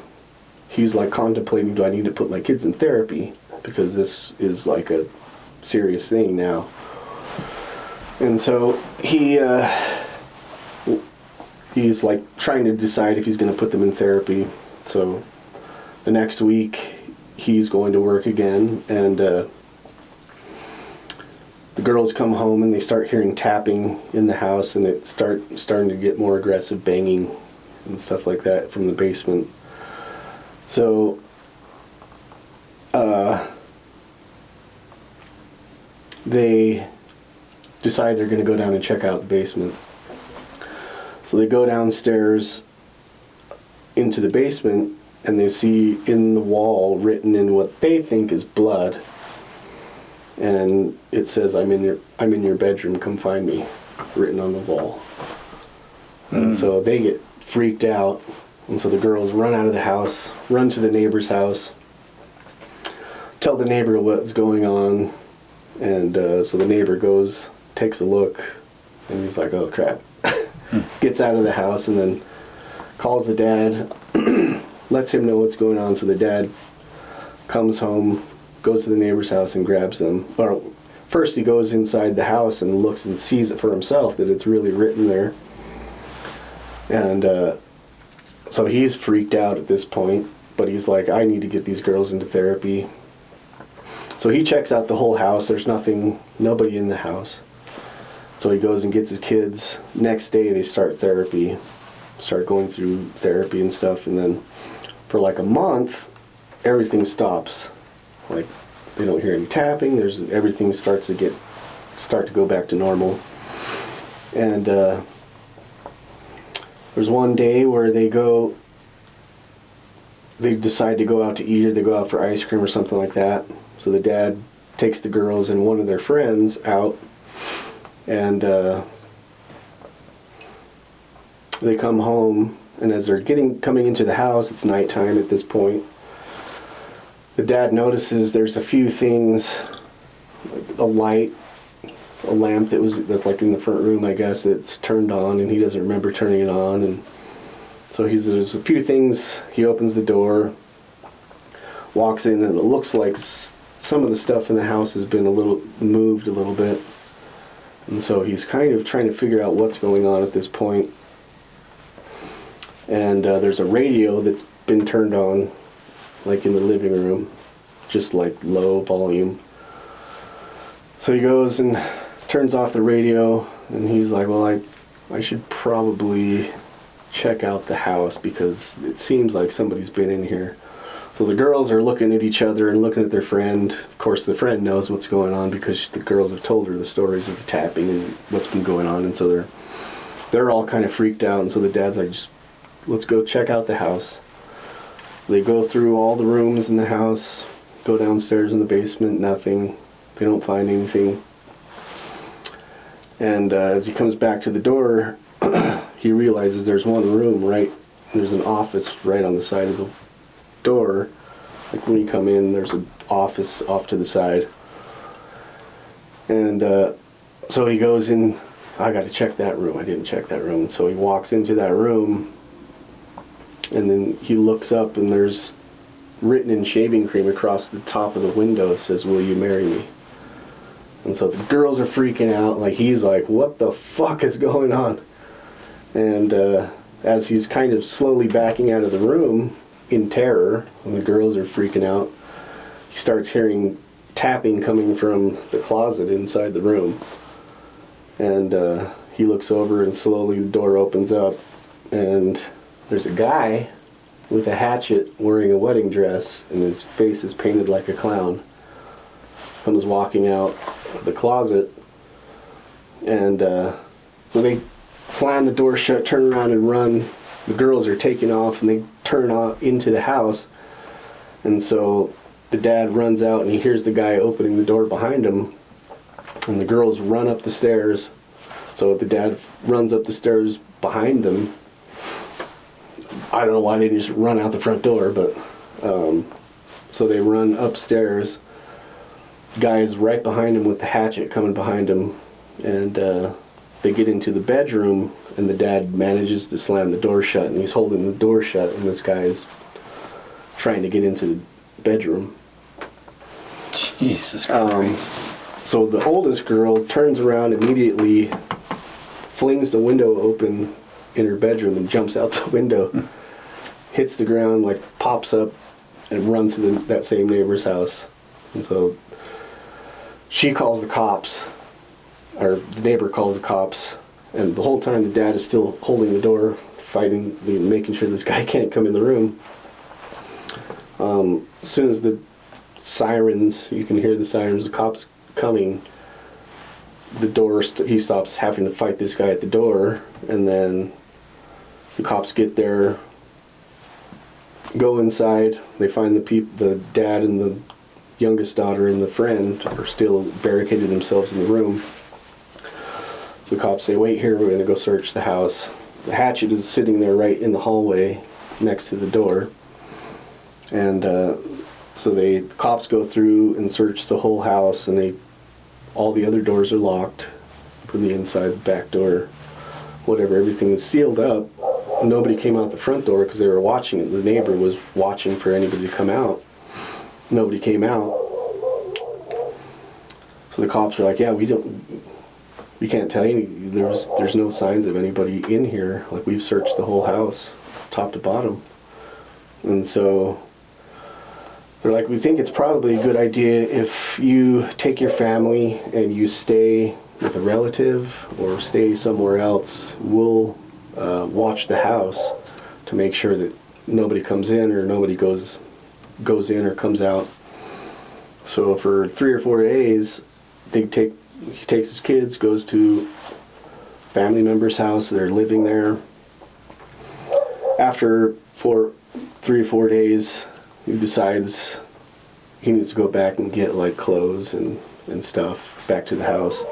he's like contemplating, do I need to put my kids in therapy? Because this is like a serious thing now. And so he's like trying to decide if he's going to put them in therapy. So the next week, he's going to work again, and the girls come home and they start hearing tapping in the house, and it starting to get more aggressive banging and stuff like that from the basement. So they decide they're going to go down and check out the basement. So they go downstairs into the basement, and they see in the wall, written in what they think is blood, and it says, I'm in your bedroom, come find me," written on the wall. And so they get freaked out, and so the girls run out of the house, run to the neighbor's house, tell the neighbor what's going on, and so the neighbor goes, takes a look, and he's like, "Oh crap." Gets out of the house and then calls the dad, lets him know what's going on. So the dad comes home, goes to the neighbor's house and grabs them. Or first he goes inside the house and looks and sees it for himself, that it's really written there. And so he's freaked out at this point, but he's like, "I need to get these girls into therapy." So he checks out the whole house. There's nobody in the house. So he goes and gets his kids. Next day they start going through therapy and stuff, and then for like a month, everything stops. Like, they don't hear any tapping. Everything start to go back to normal. And there's one day where they decide to go out to eat, or they go out for ice cream or something like that. So the dad takes the girls and one of their friends out, and they come home, and as they're coming into the house, it's nighttime at this point. The dad notices there's a few things, like a lamp that's like in the front room, I guess, that's turned on, and he doesn't remember turning it on. And so there's a few things. He opens the door, walks in, and it looks like some of the stuff in the house has been moved a little bit. And so he's kind of trying to figure out what's going on at this point. And there's a radio that's been turned on, like in the living room, just like low volume. So he goes and turns off the radio, and he's like, "Well, I should probably check out the house because it seems like somebody's been in here." So the girls are looking at each other and looking at their friend. Of course, the friend knows what's going on because the girls have told her the stories of the tapping and what's been going on, and so they're all kind of freaked out. And so the dad's like, "Let's go check out the house." They go through all the rooms in the house, go downstairs in the basement, nothing. They don't find anything. And as he comes back to the door, he realizes there's one room there's an office right on the side of the door. Like when you come in, there's an office off to the side. And so he goes in, "I got to check that room. I didn't check that room." So he walks into that room, and then he looks up, and there's written in shaving cream across the top of the window, it says, "Will you marry me?" And so the girls are freaking out. Like, he's like, "What the fuck is going on?" And as he's kind of slowly backing out of the room in terror, and the girls are freaking out, he starts hearing tapping coming from the closet inside the room. And he looks over, and slowly the door opens up, and there's a guy with a hatchet wearing a wedding dress, and his face is painted like a clown. Comes walking out of the closet, and so they slam the door shut, turn around and run. The girls are taking off, and they turn off into the house. And so the dad runs out, and he hears the guy opening the door behind him, and the girls run up the stairs. So the dad runs up the stairs behind them. I don't know why they didn't just run out the front door, but so they run upstairs. Guy's right behind him with the hatchet coming behind him, and they get into the bedroom, and the dad manages to slam the door shut, and he's holding the door shut, and this guy is trying to get into the bedroom. Jesus Christ. So the oldest girl turns around immediately, flings the window open in her bedroom, and jumps out the window. hits the ground, like pops up, and runs to that same neighbor's house. And so she calls the cops, or the neighbor calls the cops, and the whole time the dad is still holding the door, fighting, making sure this guy can't come in the room. As soon as the sirens, you can hear the sirens, the cops coming, the door, he stops having to fight this guy at the door, and then the cops get there, go inside, they find the dad and the youngest daughter and the friend are still barricaded themselves in the room. So the cops say, wait here, we're going to go search the house. The hatchet is sitting there right in the hallway next to the door. And so the cops go through and search the whole house, and all the other doors are locked from the inside, the back door, whatever, everything is sealed up. Nobody came out the front door because they were watching it. The neighbor was watching for anybody to come out. Nobody came out. So the cops are like, yeah, we can't tell you. There's no signs of anybody in here. Like, we've searched the whole house, top to bottom. And so they're like, we think it's probably a good idea if you take your family and you stay with a relative or stay somewhere else. We'll watch the house to make sure that nobody comes in or nobody goes in or comes out. So for 3 or 4 days, he takes his kids, goes to family member's house. They're living there. After 3 or 4 days, he decides he needs to go back and get like clothes and stuff back to the house.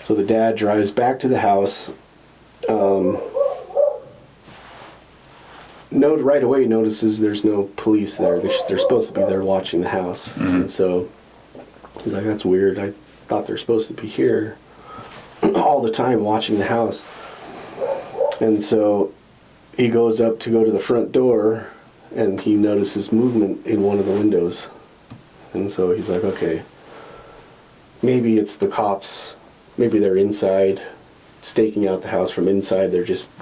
So the dad drives back to the house. Right away notices there's no police there. They're supposed to be there watching the house. Mm-hmm. And so he's like, that's weird. I thought they're supposed to be here all the time watching the house. And so he goes up to go to the front door, and he notices movement in one of the windows. And so he's like, okay, maybe it's the cops. Maybe they're inside, staking out the house from inside. They're just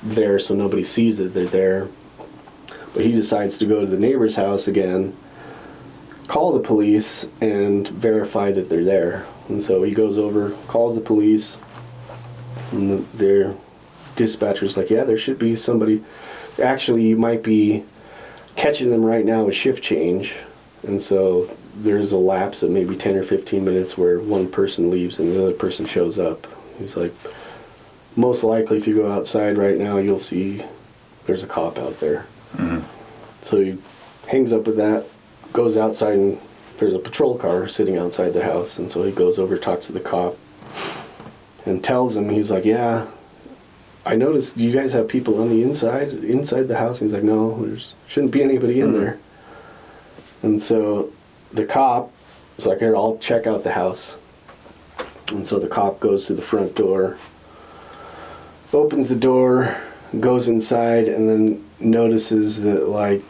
there so nobody sees that they're there. But he decides to go to the neighbor's house again, call the police, and verify that they're there. And so he goes over, calls the police, and their dispatcher's like, yeah, there should be somebody. Actually, you might be catching them right now with shift change. And so there's a lapse of maybe 10 or 15 minutes where one person leaves and the other person shows up. He's like, most likely if you go outside right now, you'll see there's a cop out there. Mm-hmm. So he hangs up with that, goes outside, and there's a patrol car sitting outside the house. And so he goes over, talks to the cop, and tells him, he's like, yeah, I noticed you guys have people on the inside the house. And he's like, no, there shouldn't be anybody in there. And so the cop is like, here, I'll check out the house. And so the cop goes to the front door, opens the door, goes inside, and then notices that, like,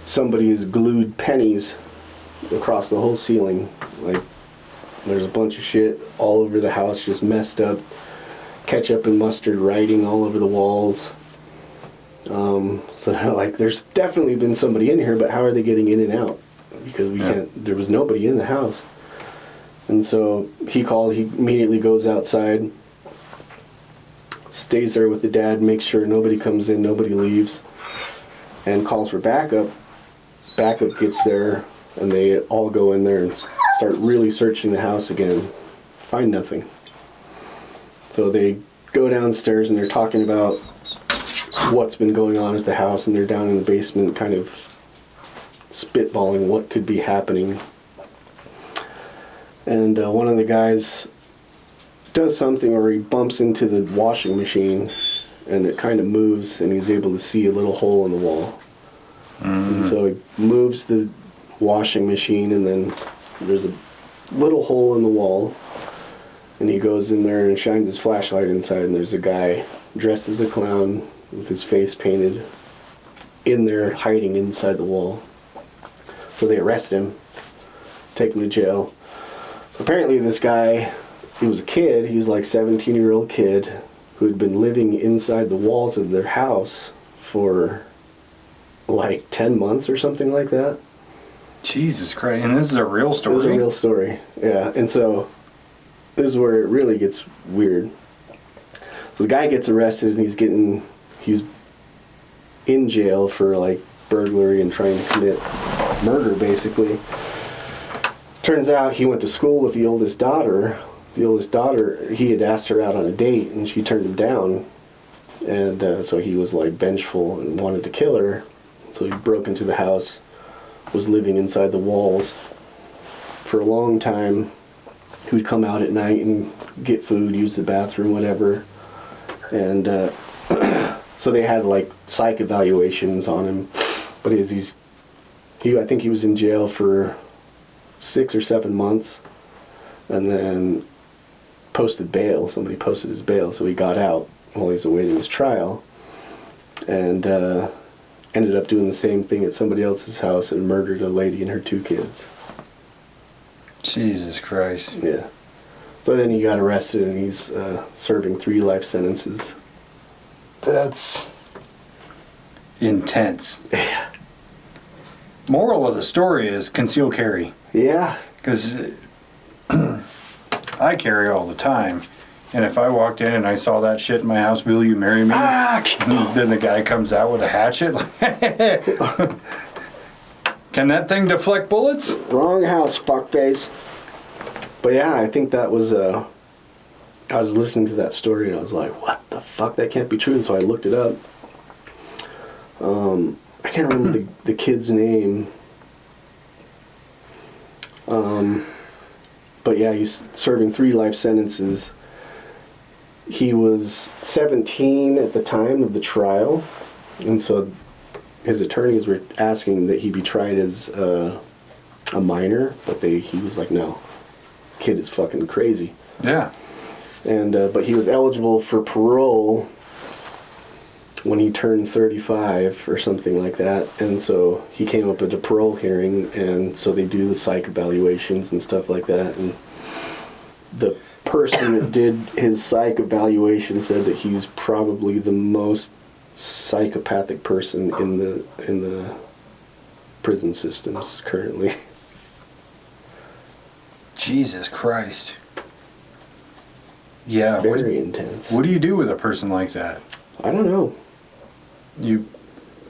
somebody has glued pennies across the whole ceiling. Like, there's a bunch of shit all over the house, just messed up. Ketchup and mustard writing all over the walls. So like, there's definitely been somebody in here, but how are they getting in and out? Because there was nobody in the house. And so he immediately goes outside, stays there with the dad, makes sure nobody comes in, nobody leaves, and calls for backup. Backup gets there, and they all go in there and start really searching the house again. Find nothing. So they go downstairs and they're talking about what's been going on at the house, and they're down in the basement kind of spitballing what could be happening. And one of the guys does something where he bumps into the washing machine, and it kind of moves, and he's able to see a little hole in the wall. Mm-hmm. And so he moves the washing machine, and then there's a little hole in the wall, and he goes in there and shines his flashlight inside, and there's a guy dressed as a clown with his face painted in there, hiding inside the wall. So they arrest him, take him to jail. So apparently this guy, he was a kid, he was like a 17-year-old kid, who had been living inside the walls of their house for like 10 months or something like that. Jesus Christ. And this is a real story? This is a real story, yeah. And so this is where it really gets weird. So the guy gets arrested and he's in jail for like burglary and trying to commit murder, basically. Turns out he went to school with the oldest daughter. The oldest daughter, he had asked her out on a date and she turned him down. And so he was like vengeful and wanted to kill her. So he broke into the house, was living inside the walls for a long time. He would come out at night and get food, use the bathroom, whatever. And so they had like psych evaluations on him. But I think he was in jail for 6 or 7 months, and then posted bail. Somebody posted his bail, so he got out while he's awaiting his trial, and ended up doing the same thing at somebody else's house and murdered a lady and her 2 kids. Jesus Christ. Yeah. So then he got arrested and he's serving 3 life sentences. That's intense. Yeah. Moral of the story is conceal carry. Yeah. Because I carry all the time. And if I walked in and I saw that shit in my house, will you marry me? Then the guy comes out with a hatchet. Like, can that thing deflect bullets? Wrong house, fuckface. But yeah, I think that was, I was listening to that story and I was like, what the fuck? That can't be true. And so I looked it up. I can't remember the kid's name. But yeah, he's serving 3 life sentences. He was 17 at the time of the trial, and so his attorneys were asking that he be tried as a minor, but he was like, no, this kid is fucking crazy. Yeah. And but he was eligible for parole when he turned 35 or something like that, and so he came up at a parole hearing, and so they do the psych evaluations and stuff like that, and the person that did his psych evaluation said that he's probably the most psychopathic person in the prison systems currently. Jesus Christ. Yeah. Very intense. What do you do with a person like that? I don't know. You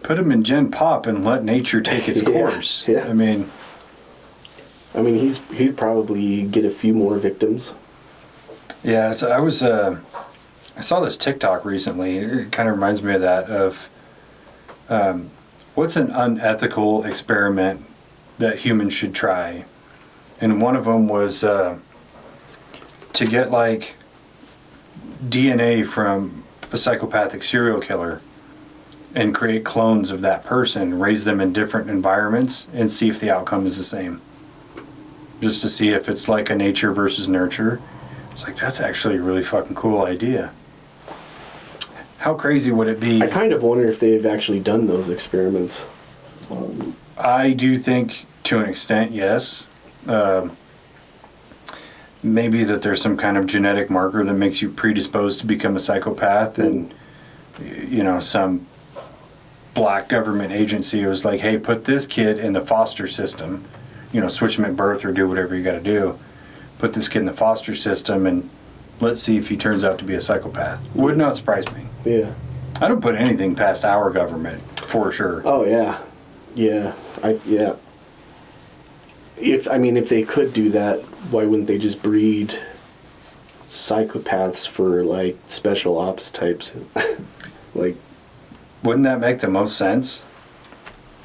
put him in Gen Pop and let nature take its course. Yeah. I mean, he'd probably get a few more victims. Yeah, so I saw this TikTok recently. It kind of reminds me of that, of what's an unethical experiment that humans should try. And one of them was to get like DNA from a psychopathic serial killer and create clones of that person, raise them in different environments, and see if the outcome is the same. Just to see if it's like a nature versus nurture. It's like, that's actually a really fucking cool idea. How crazy would it be? I kind of wonder if they've actually done those experiments. I do think, to an extent, yes. Maybe that there's some kind of genetic marker that makes you predisposed to become a psychopath, and some black government agency was like, hey, put this kid in the foster system, switch him at birth or do whatever you got to do. Put this kid in the foster system and let's see if he turns out to be a psychopath. Would not surprise me. Yeah. I don't put anything past our government, for sure. Oh yeah. Yeah. If they could do that, why wouldn't they just breed psychopaths for like special ops types? Like, wouldn't that make the most sense?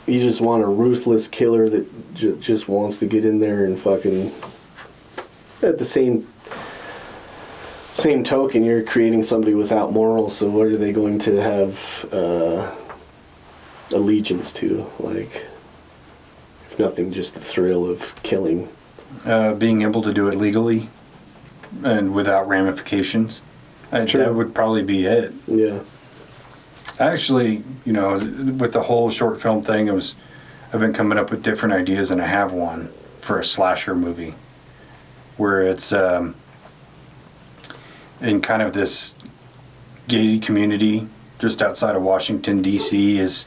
You just want a ruthless killer that just wants to get in there and fucking... At the same token, you're creating somebody without morals, so what are they going to have allegiance to? Like, if nothing, just the thrill of killing. Being able to do it legally and without ramifications. That would probably be it. Yeah. Actually, with the whole short film thing, I've been coming up with different ideas, and I have one for a slasher movie where it's in kind of this gated community just outside of Washington, D.C. is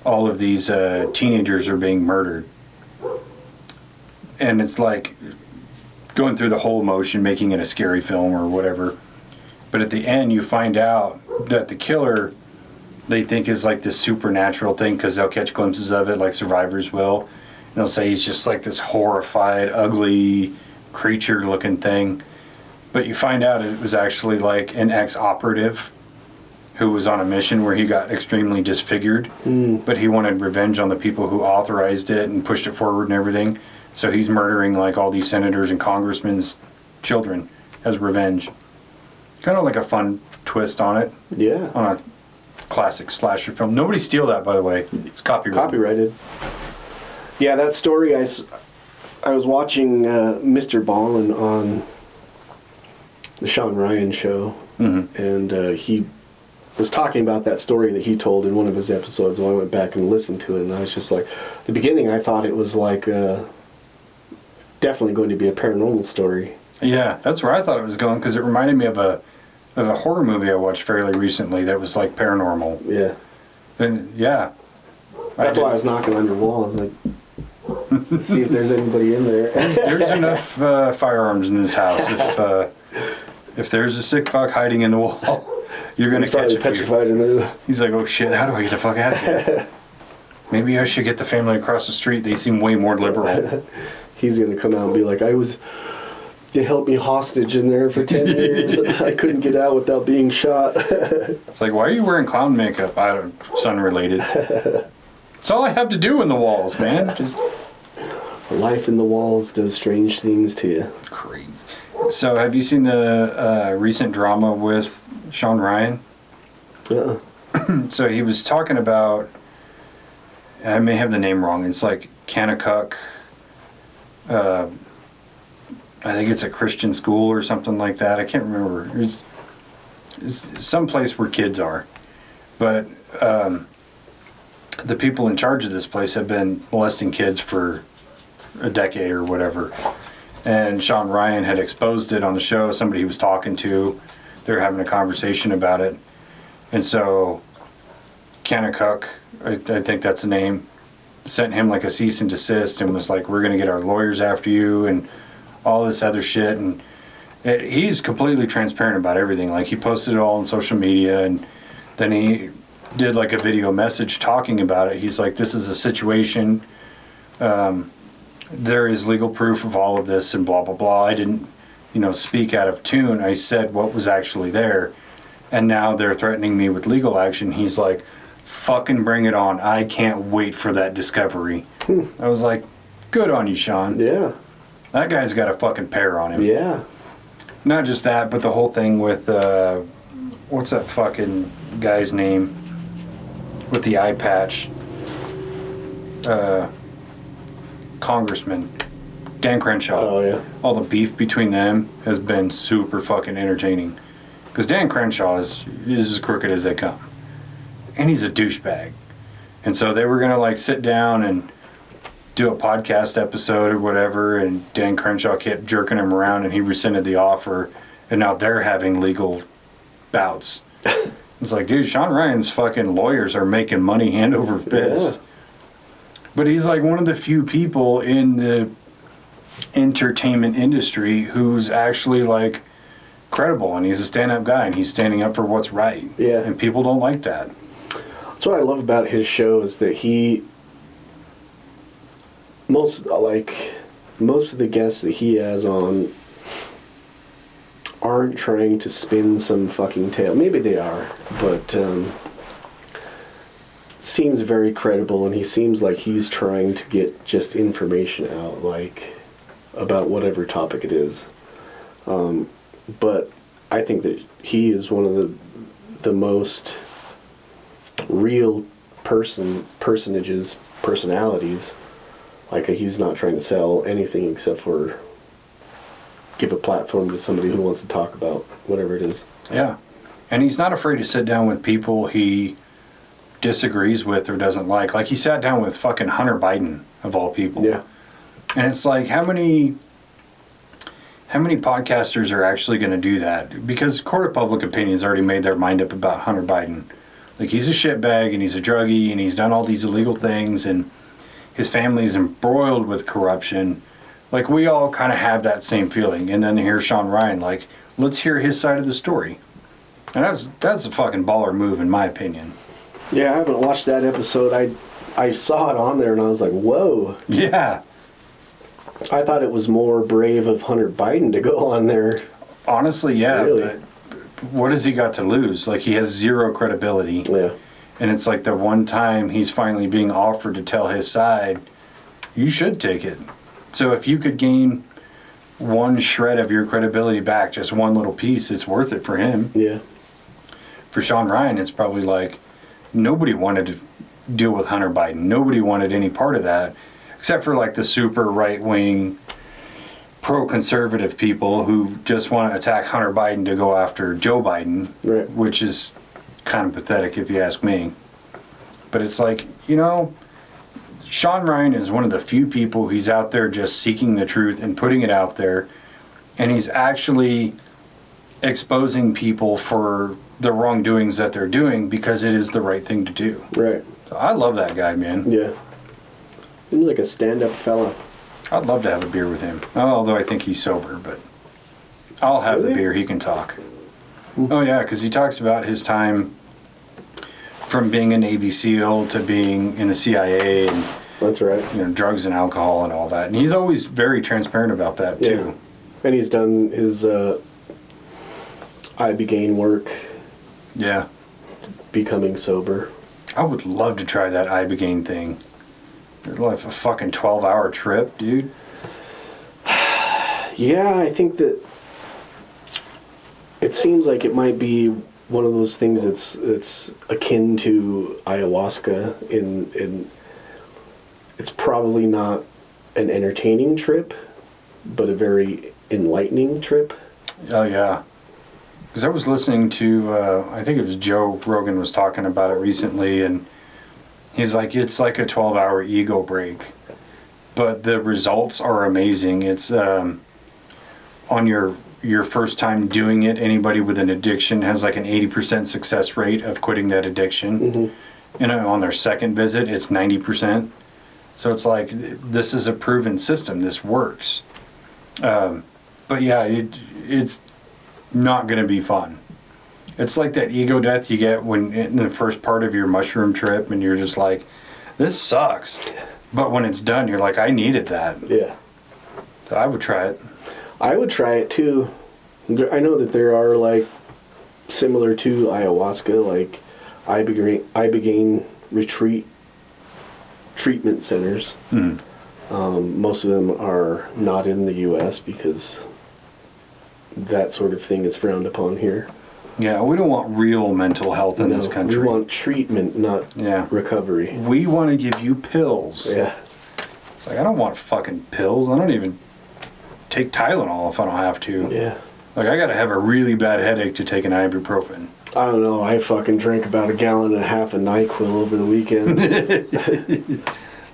all of these teenagers are being murdered. And it's like going through the whole motion, making it a scary film or whatever. But at the end, you find out that the killer, they think is like this supernatural thing because they'll catch glimpses of it like survivors will. And they'll say he's just like this horrified, ugly creature looking thing. But you find out it was actually like an ex-operative who was on a mission where he got extremely disfigured. But he wanted revenge on the people who authorized it and pushed it forward and everything. So he's murdering like all these senators and congressmen's children as revenge. Kind of like a fun twist on it. Yeah. On a classic slasher film. Nobody steal that, by the way. It's copyrighted. Copyrighted. Yeah, that story, I was watching Mr. Ballin on the Sean Ryan show. And he was talking about that story that he told in one of his episodes. And I went back and listened to it, and I was just like, the beginning I thought it was like definitely going to be a paranormal story. Yeah, that's where I thought it was going, because it reminded me of a horror movie I watched fairly recently that was like paranormal. Yeah. And yeah. That's why I was knocking on your wall. I was like, see if there's anybody in there. There's enough firearms in this house. If there's a sick fuck hiding in the wall, you're going to catch it. Petrified in there. He's like, oh shit, how do I get the fuck out of here? Maybe I should get the family across the street. They seem way more liberal. He's going to come out and be like, they held me hostage in there for 10 years. I couldn't get out without being shot. It's like, why are you wearing clown makeup? I don't, son related. It's all I have to do in the walls, man. Just life in the walls does strange things to you. Crazy. So, have you seen the recent drama with Sean Ryan? Yeah. So he was talking about, I may have the name wrong. It's like Kanakuk. I think it's a Christian school or something like that. I can't remember. It's some place where kids are. But the people in charge of this place have been molesting kids for a decade or whatever. And Sean Ryan had exposed it on the show. Somebody he was talking to, they were having a conversation about it. And so Kanakuk, I think that's the name, sent him like a cease and desist and was like, we're going to get our lawyers after you and all this other shit. And he's completely transparent about everything. Like, he posted it all on social media, and then he did like a video message talking about it. He's like, this is a situation, there is legal proof of all of this and blah blah blah. I didn't speak out of tune. I said what was actually there, and now they're threatening me with legal action. He's like, fucking bring it on. I can't wait for that discovery. I was like, good on you, Sean. Yeah. That guy's got a fucking pair on him. Yeah. Not just that, but the whole thing with, what's that fucking guy's name? With the eye patch. Congressman. Dan Crenshaw. Oh, yeah. All the beef between them has been super fucking entertaining. Because Dan Crenshaw is as crooked as they come. And he's a douchebag. And so they were going to like sit down and do a podcast episode or whatever, and Dan Crenshaw kept jerking him around, and he rescinded the offer, and now they're having legal bouts. It's like, dude, Sean Ryan's fucking lawyers are making money hand over fist. Yeah. But he's like one of the few people in the entertainment industry who's actually like credible, and he's a stand-up guy, and he's standing up for what's right. Yeah. And people don't like that. That's what I love about his show, is that most of the guests that he has on aren't trying to spin some fucking tale. Maybe they are, but seems very credible, and he seems like he's trying to get just information out, like about whatever topic it is. But I think that he is one of the most real personalities. Like, he's not trying to sell anything except for give a platform to somebody who wants to talk about whatever it is. Yeah. And he's not afraid to sit down with people he disagrees with or doesn't like. Like, he sat down with fucking Hunter Biden, of all people. Yeah. And it's like, how many How many podcasters are actually going to do that? Because court of public opinion has already made their mind up about Hunter Biden. Like, he's a shitbag, and he's a druggie, and he's done all these illegal things, and his family's embroiled with corruption. Like, we all kind of have that same feeling. And then here's Sean Ryan, like, let's hear his side of the story. And that's a fucking baller move, in my opinion. Yeah, I haven't watched that episode. I saw it on there, and I was like, whoa. Yeah. I thought it was more brave of Hunter Biden to go on there. Honestly, yeah. Really? But what has he got to lose? Like, he has zero credibility. Yeah. And it's like the one time he's finally being offered to tell his side, you should take it. So if you could gain one shred of your credibility back, just one little piece, it's worth it for him. Yeah. For Sean Ryan, it's probably like nobody wanted to deal with Hunter Biden. Nobody wanted any part of that, except for like the super right-wing, pro-conservative people who just want to attack Hunter Biden to go after Joe Biden, Right. which is kind of pathetic if you ask me. But it's like, you know, Sean Ryan is one of the few people he's out there just seeking the truth and putting it out there, and he's actually exposing people for the wrongdoings that they're doing because it is the right thing to do. Right. So I love that guy, man. Yeah. Seems like a stand-up fella. I'd love to have a beer with him. Although I think he's sober, but I'll have the Really? beer. He can talk. Oh, yeah, because he talks about his time from being a Navy SEAL to being in the CIA and, That's right. you know, drugs and alcohol and all that. And he's always very transparent about that, too. Yeah. And he's done his ibogaine work, Yeah. becoming sober. I would love to try that ibogaine thing. It's like a fucking 12-hour trip, dude. Yeah, I think that it seems like it might be one of those things that's akin to ayahuasca in it's probably not an entertaining trip, but a very enlightening trip. Oh, yeah. Because I was listening to, I think it was Joe Rogan was talking about it recently, and he's like, it's like a 12-hour ego break. But the results are amazing. It's on your first time doing it, anybody with an addiction has like an 80% success rate of quitting that addiction. Mm-hmm. And on their second visit, it's 90%. So it's like, this is a proven system. This works. But yeah, it's not going to be fun. It's like that ego death you get when in the first part of your mushroom trip and you're just like, this sucks. But when it's done, you're like, I needed that. Yeah. So I would try it. I would try it too. I know that there are like similar to ayahuasca, like ibogaine retreat treatment centers. Mm. Most of them are not in the U.S. because that sort of thing is frowned upon here. Yeah, we don't want real mental health in this country. We want treatment, not recovery. We want to give you pills. Yeah. It's like, I don't want fucking pills. I don't even take Tylenol if I don't have to. Yeah. Like, I gotta have a really bad headache to take an ibuprofen. I don't know. I fucking drank about 1.5 gallons of NyQuil over the weekend.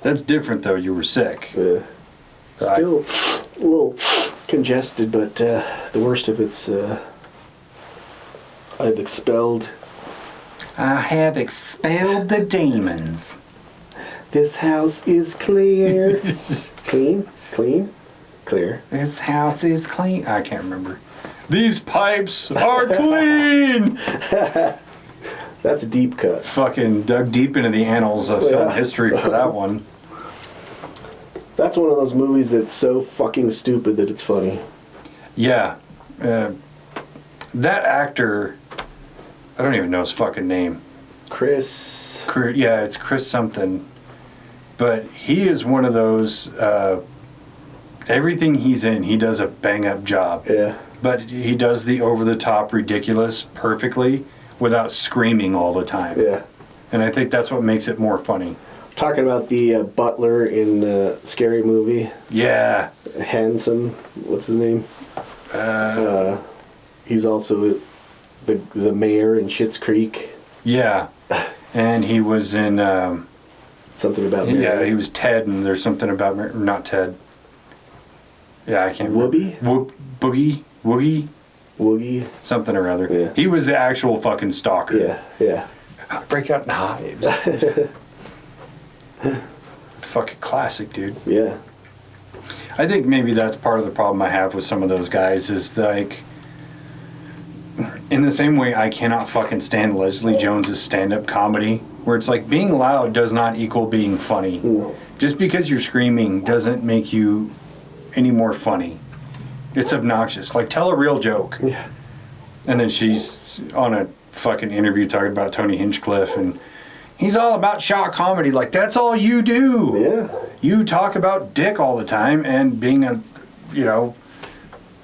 That's different, though. You were sick. Still a little congested, but the worst of it's I've expelled. I have expelled the demons. This house is clear. Clean? Clear. This house is clean. I can't remember. These pipes are clean. That's a deep cut. Fucking dug deep into the annals of film history for that one. That's one of those movies that's so fucking stupid that it's funny. Yeah. That actor, I don't even know his fucking name. Chris. Yeah, it's Chris something. But he is one of those, everything he's in, he does a bang-up job. Yeah. But he does the over-the-top ridiculous perfectly without screaming all the time. Yeah. And I think that's what makes it more funny. Talking about the butler in Scary Movie. Yeah. Handsome. What's his name? He's also the mayor in Schitt's Creek. Yeah. And he was in... Something about Mary. Yeah, he was Ted, and there's something about... Not Ted. Yeah, I can't remember. Woogie, something or other. Yeah. He was the actual fucking stalker. Yeah. Break out in hives. Fucking classic, dude. Yeah. I think maybe that's part of the problem I have with some of those guys is like, in the same way I cannot fucking stand Leslie Jones's stand-up comedy, where it's like being loud does not equal being funny. Just because you're screaming doesn't make you any more funny. It's obnoxious. Like, tell a real joke. Yeah. And then she's on a fucking interview talking about Tony Hinchcliffe, and he's all about shock comedy. Like, that's all you do. Yeah. You talk about dick all the time and being a,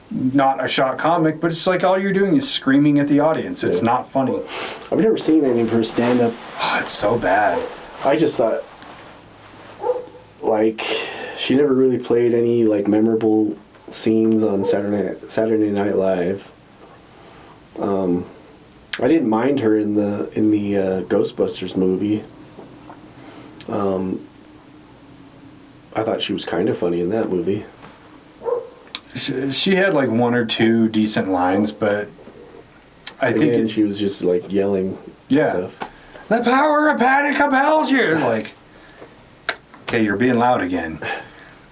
not a shock comic, but it's like all you're doing is screaming at the audience. It's not funny. I've never seen any of her stand-up. Oh, it's so bad. I just thought, like, she never really played any, like, memorable scenes on Saturday Night Live. I didn't mind her in the Ghostbusters movie. I thought she was kind of funny in that movie. She had like one or two decent lines, but I think she was just like yelling stuff. The power of panic compels you. Like, okay, you're being loud again.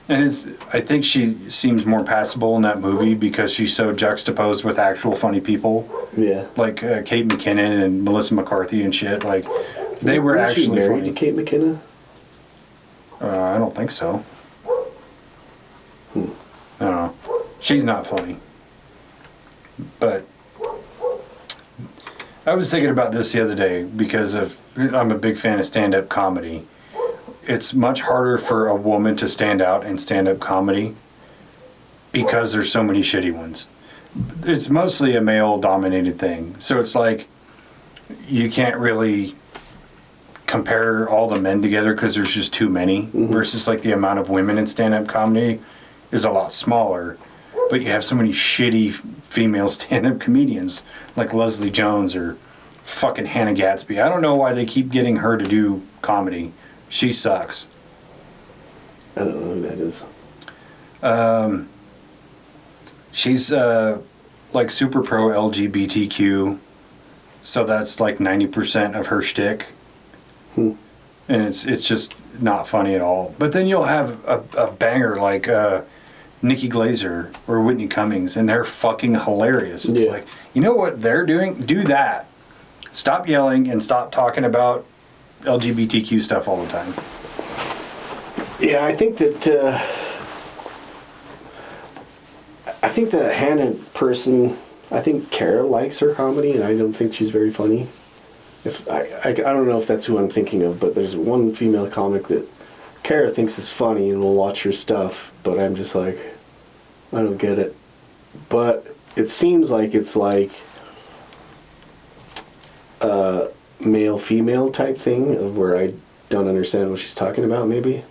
And I think she seems more passable in that movie because she's so juxtaposed with actual funny people. Yeah. Like Kate McKinnon and Melissa McCarthy and shit. Like, they were actually she married funny. to Kate McKinnon? I don't think so. I don't know. She's not funny. But I was thinking about this the other day because I'm a big fan of stand-up comedy. It's much harder for a woman to stand out in stand-up comedy because there's so many shitty ones. It's mostly a male-dominated thing. So it's like you can't really compare all the men together because there's just too many versus like the amount of women in stand-up comedy is a lot smaller. But you have so many shitty female stand-up comedians like Leslie Jones or fucking Hannah Gadsby. I don't know why they keep getting her to do comedy. She sucks. I don't know who that is. She's like super pro LGBTQ, so that's like 90% of her shtick. And it's just not funny at all. But then you'll have a banger like Nikki Glaser or Whitney Cummings, and they're fucking hilarious. It's like, you know what they're doing? Do that. Stop yelling and stop talking about LGBTQ stuff all the time. Yeah, I think that Hannah person, I think Kara likes her comedy, and I don't think she's very funny. I don't know if that's who I'm thinking of, but there's one female comic that Kara thinks is funny and will watch her stuff, but I'm just like, I don't get it. But it seems like it's like a male-female type thing of where I don't understand what she's talking about, maybe.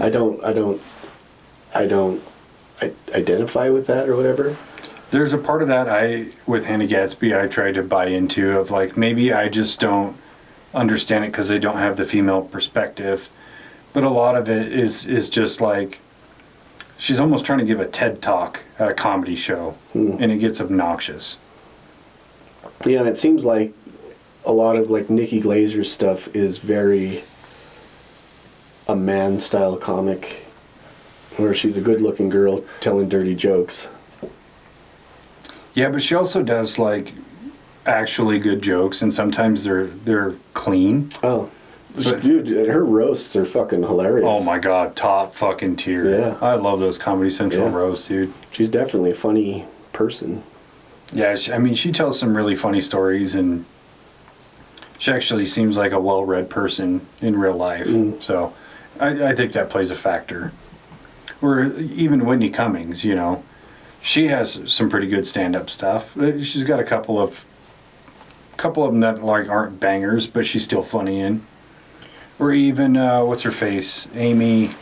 I don't identify with that or whatever. There's a part of that with Hannah Gadsby I try to buy into of like, maybe I just don't understand it because I don't have the female perspective. But a lot of it is just like, she's almost trying to give a TED Talk at a comedy show, and it gets obnoxious. Yeah, and it seems like a lot of like Nikki Glazer's stuff is very a man-style comic, where she's a good-looking girl telling dirty jokes. Yeah, but she also does like actually good jokes, and sometimes they're clean. Oh, dude, her roasts are fucking hilarious. Oh my god, top fucking tier. Yeah, I love those Comedy Central roasts, dude. She's definitely a funny person. Yeah, she tells some really funny stories, and she actually seems like a well-read person in real life. So I think that plays a factor. Or even Whitney Cummings, she has some pretty good stand-up stuff. She's got a couple of them that like aren't bangers, but she's still funny in. Or even what's her face, Amy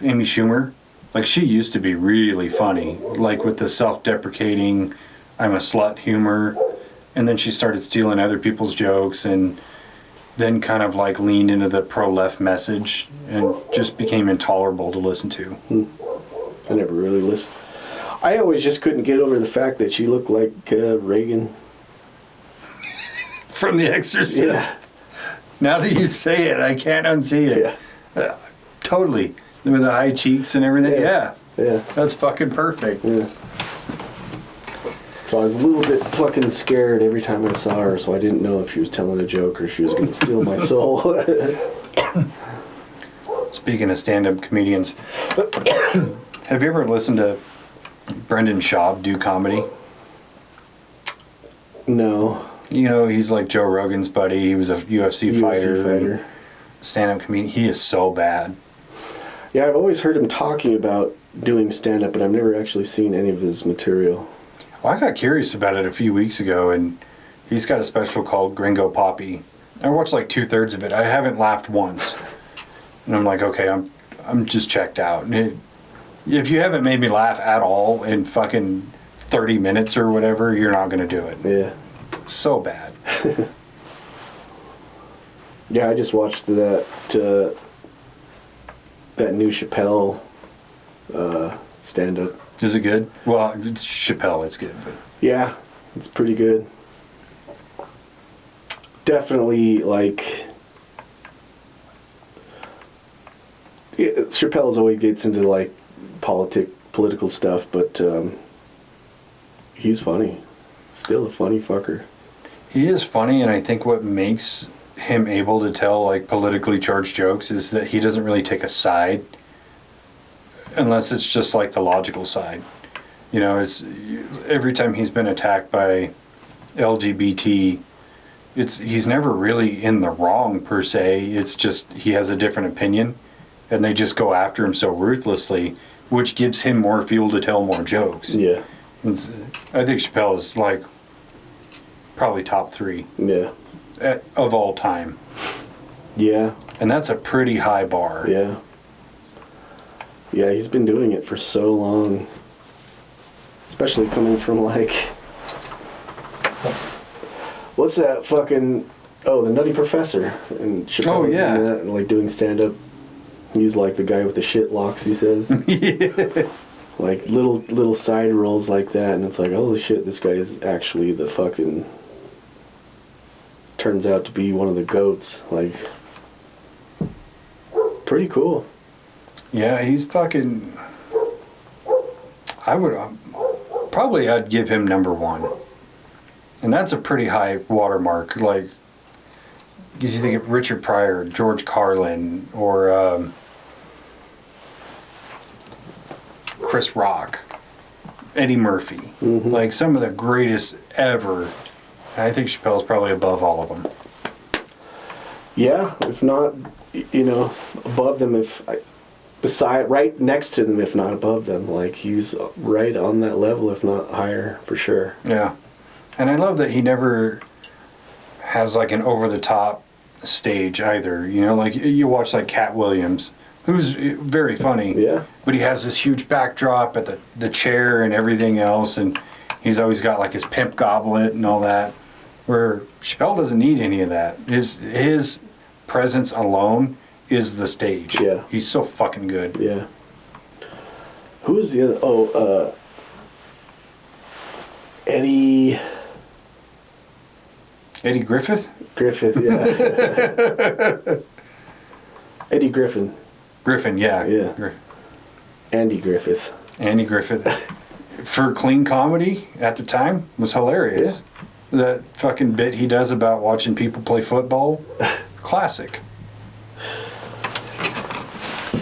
Schumer. Like, she used to be really funny, like with the self-deprecating, I'm a slut humor, and then she started stealing other people's jokes, and then kind of like leaned into the pro-left message and just became intolerable to listen to. I never really listened. I always just couldn't get over the fact that she looked like Reagan. From The Exorcist. Yeah. Now that you say it, I can't unsee it. Yeah. Totally. With the high cheeks and everything. Yeah. Yeah. That's fucking perfect. Yeah. So I was a little bit fucking scared every time I saw her, so I didn't know if she was telling a joke or she was going to steal my soul. Speaking of stand-up comedians, have you ever listened to Brendan Schaub do comedy? No. You know, he's like Joe Rogan's buddy. He was a UFC fighter. Stand-up comedian. He is so bad. Yeah, I've always heard him talking about doing stand-up, but I've never actually seen any of his material. Well, I got curious about it a few weeks ago, and he's got a special called Gringo Poppy. I watched like 2/3 of it. I haven't laughed once. And I'm like, okay, I'm just checked out. And if you haven't made me laugh at all in fucking 30 minutes or whatever, you're not going to do it. Yeah. So bad. Yeah, I just watched that new Chappelle stand-up. Is it good? Well, it's Chappelle, it's good. But Yeah, it's pretty good. Definitely, like... Chappelle's always gets into, like, political stuff, but he's funny. Still a funny fucker. he is funny, and I think what makes him able to tell like politically charged jokes is that he doesn't really take a side unless it's just like the logical side. You know, it's every time he's been attacked by LGBT, he's never really in the wrong per se. It's just he has a different opinion, and they just go after him so ruthlessly, which gives him more fuel to tell more jokes. Yeah. I think Chappelle is like probably top 3 Yeah. of all time. Yeah. And that's a pretty high bar. Yeah. Yeah, he's been doing it for so long. Especially coming from like... What's that fucking... Oh, the Nutty Professor. And Chappelle's in that and like doing stand-up. He's like the guy with the shit locks, he says. Yeah. Like little side rolls like that, and it's like, holy shit, this guy is actually the fucking... Turns out to be one of the GOATs. Like... Pretty cool. Yeah, he's fucking... I would... probably I'd give him number 1. And that's a pretty high watermark. Like, you think of Richard Pryor, George Carlin, or Chris Rock, Eddie Murphy. Mm-hmm. Like, some of the greatest ever. And I think Chappelle's probably above all of them. Yeah, if not, you know, above them, right next to them, if not above them. Like, he's right on that level, if not higher, for sure. Yeah. And I love that he never has like an over-the-top stage either. You know, like you watch like Cat Williams, who's very funny. Yeah. But he has this huge backdrop at the chair and everything else, and he's always got like his pimp goblet and all that. Where Chappelle doesn't need any of that. His presence alone is the stage. Yeah. He's so fucking good. Yeah. Who is the other? Eddie Griffith? Griffith, yeah. Eddie Griffin. Griffin, yeah. Yeah. Andy Griffith. Andy Griffith. For clean comedy at the time was hilarious. Yeah. That fucking bit he does about watching people play football, classic.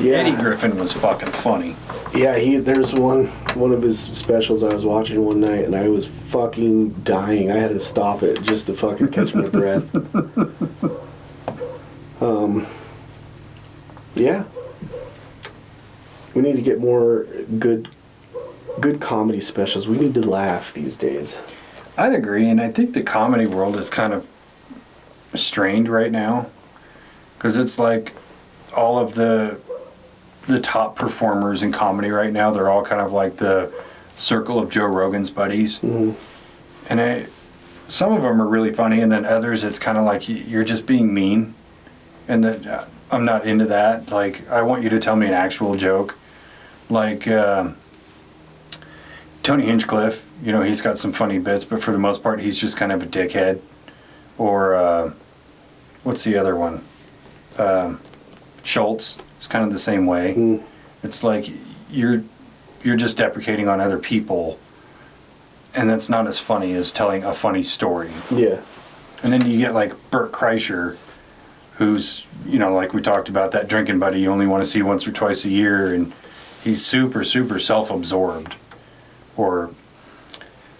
Yeah. Eddie Griffin was fucking funny. Yeah, there's one of his specials I was watching one night, and I was fucking dying. I had to stop it just to fucking catch my breath. Yeah. We need to get more good comedy specials. We need to laugh these days. I'd agree, and I think the comedy world is kind of strained right now, because it's like all of the top performers in comedy right now, they're all kind of like the circle of Joe Rogan's buddies. Mm-hmm. And some of them are really funny, and then others it's kind of like you're just being mean, and that I'm not into that. Like, I want you to tell me an actual joke. Like Tony Hinchcliffe, you know, he's got some funny bits, but for the most part, he's just kind of a dickhead. Or what's the other one? Schultz. It's kind of the same way. Mm. It's like you're just deprecating on other people, and that's not as funny as telling a funny story. Yeah. And then you get like Bert Kreischer, who's, you know, like we talked about, that drinking buddy you only want to see once or twice a year, and he's super, super self-absorbed. Or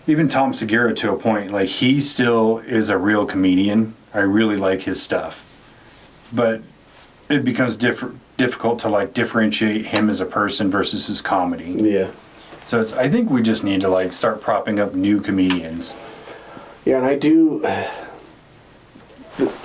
even Tom Segura to a point, like he still is a real comedian. I really like his stuff. But it becomes difficult to like differentiate him as a person versus his comedy. Yeah. So I think we just need to like start propping up new comedians. Yeah, and I do.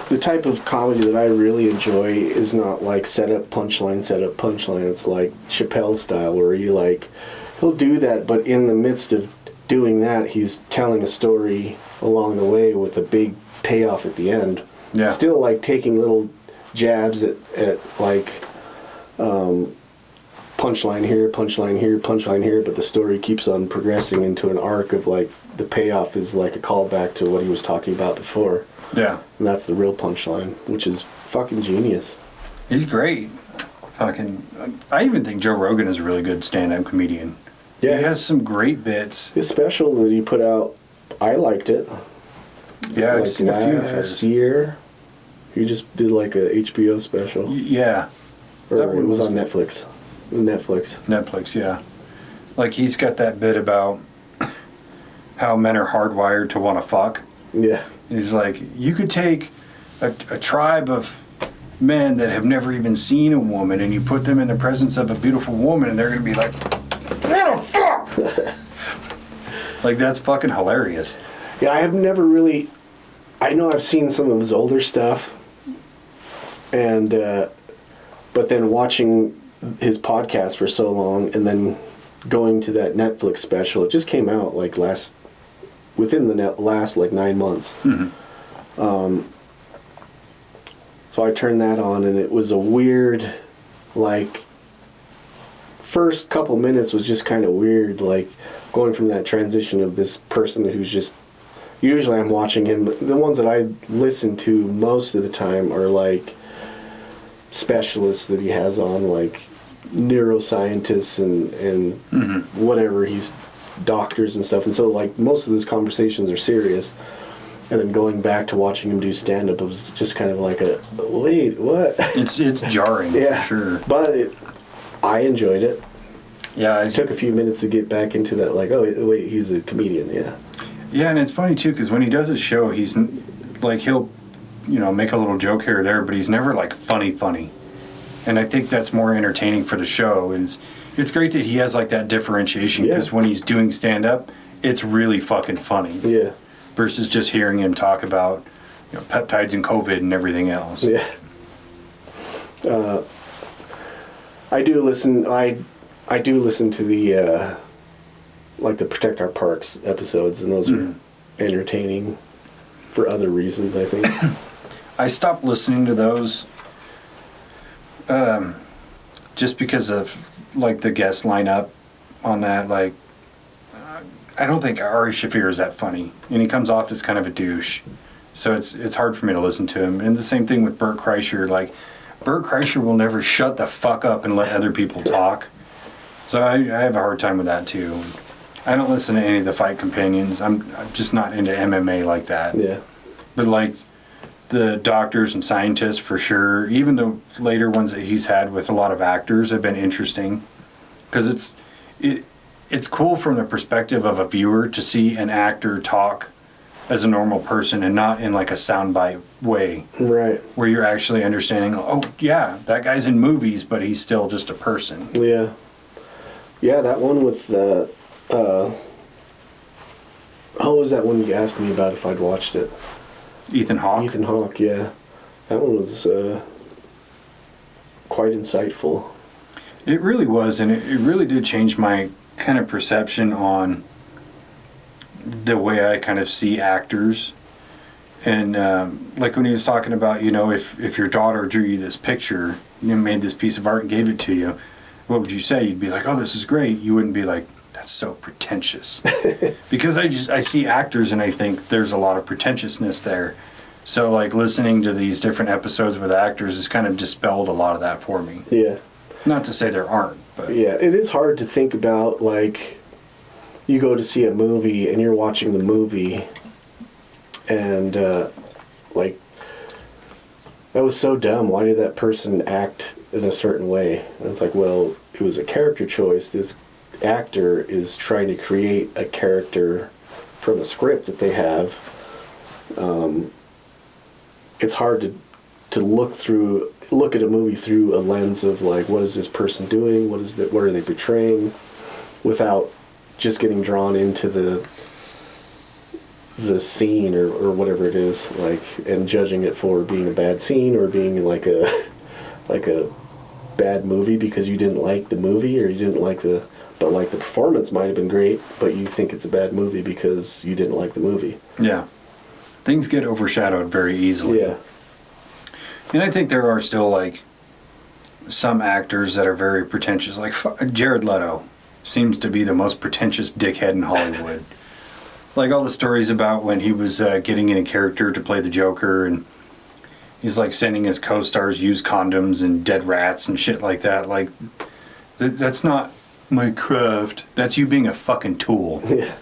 The type of comedy that I really enjoy is not like set up punchline. It's like Chappelle style, where he'll do that, but in the midst of doing that, he's telling a story along the way with a big payoff at the end. Yeah. Still like taking little jabs at like punchline here, but the story keeps on progressing into an arc of like the payoff is like a callback to what he was talking about before. Yeah. And that's the real punchline, which is fucking genius. He's great. I even think Joe Rogan is a really good stand-up comedian. Yeah, he has some great bits. His special that he put out, I liked it. Yeah, I've seen a few of his. Last year, he just did like a HBO special. Yeah. Or it was on Netflix. Netflix, yeah. Like he's got that bit about how men are hardwired to want to fuck. Yeah. He's like, you could take a tribe of men that have never even seen a woman, and you put them in the presence of a beautiful woman, and they're going to be like, what the fuck? Like, that's fucking hilarious. Yeah, I have never really... I know I've seen some of his older stuff, and but then watching his podcast for so long, and then going to that Netflix special, it just came out like within the last like 9 months. Mm-hmm. So I turned that on, and it was a weird, like, first couple minutes was just kind of weird, like going from that transition of this person who's just, usually I'm watching him, the ones that I listen to most of the time are like specialists that he has on, like neuroscientists and mm-hmm. whatever, he's doctors and stuff, and so like most of those conversations are serious, and then going back to watching him do stand-up, it was just kind of like a, wait, what? It's jarring, yeah, for sure. But I enjoyed it. Yeah. It took a few minutes to get back into that, like, oh, wait, he's a comedian, yeah. Yeah, and it's funny, too, because when he does his show, he's, like, he'll, you know, make a little joke here or there, but he's never, like, funny. And I think that's more entertaining for the show. And it's great that he has, like, that differentiation, because when he's doing stand-up, it's really fucking funny. Yeah. Versus just hearing him talk about, you know, peptides and COVID and everything else. Yeah. I do listen to the like the Protect Our Parks episodes, and those are entertaining for other reasons, I think. I stopped listening to those just because of like the guest lineup on that. Like, I don't think Ari Shaffir is that funny, and he comes off as kind of a douche, so it's hard for me to listen to him. And the same thing with Bert Kreischer. Like, Bert Kreischer will never shut the fuck up and let other people talk. So I have a hard time with that too. I don't listen to any of the fight companions. I'm just not into MMA like that. Yeah. But like the doctors and scientists, for sure. Even the later ones that he's had with a lot of actors have been interesting, because it's cool from the perspective of a viewer to see an actor talk as a normal person and not in like a soundbite way. Right. Where you're actually understanding, oh yeah, that guy's in movies, but he's still just a person. Yeah. Yeah, that one with what was that one you asked me about if I'd watched it? Ethan Hawke, yeah. That one was quite insightful. It really was, and it really did change my kind of perception on the way I kind of see actors. And like when he was talking about, you know, if your daughter drew you this picture, you know, made this piece of art and gave it to you, what would you say? You'd be like, oh, this is great. You wouldn't be like, that's so pretentious. Because I see actors and I think there's a lot of pretentiousness there. So like listening to these different episodes with actors has kind of dispelled a lot of that for me. Yeah. Not to say there aren't, but yeah, it is hard to think about, like, you go to see a movie and you're watching the movie and like, that was so dumb. Why did that person act in a certain way? And it's like, well, it was a character choice. This actor is trying to create a character from a script that they have. It's hard to look at a movie through a lens of like, what is this person doing? What are they portraying? Without just getting drawn into the scene or whatever it is, like, and judging it for being a bad scene or being like a bad movie because you didn't like the movie or you didn't like the performance might have been great, but you think it's a bad movie because you didn't like the movie. yeah. Things get overshadowed very easily. Yeah. And I think there are still like some actors that are very pretentious. Like Jared Leto seems to be the most pretentious dickhead in Hollywood. Like all the stories about when he was getting in a character to play the Joker, and he's like sending his co-stars use condoms and dead rats and shit like that. Like that's not my craft. That's you being a fucking tool. Yeah.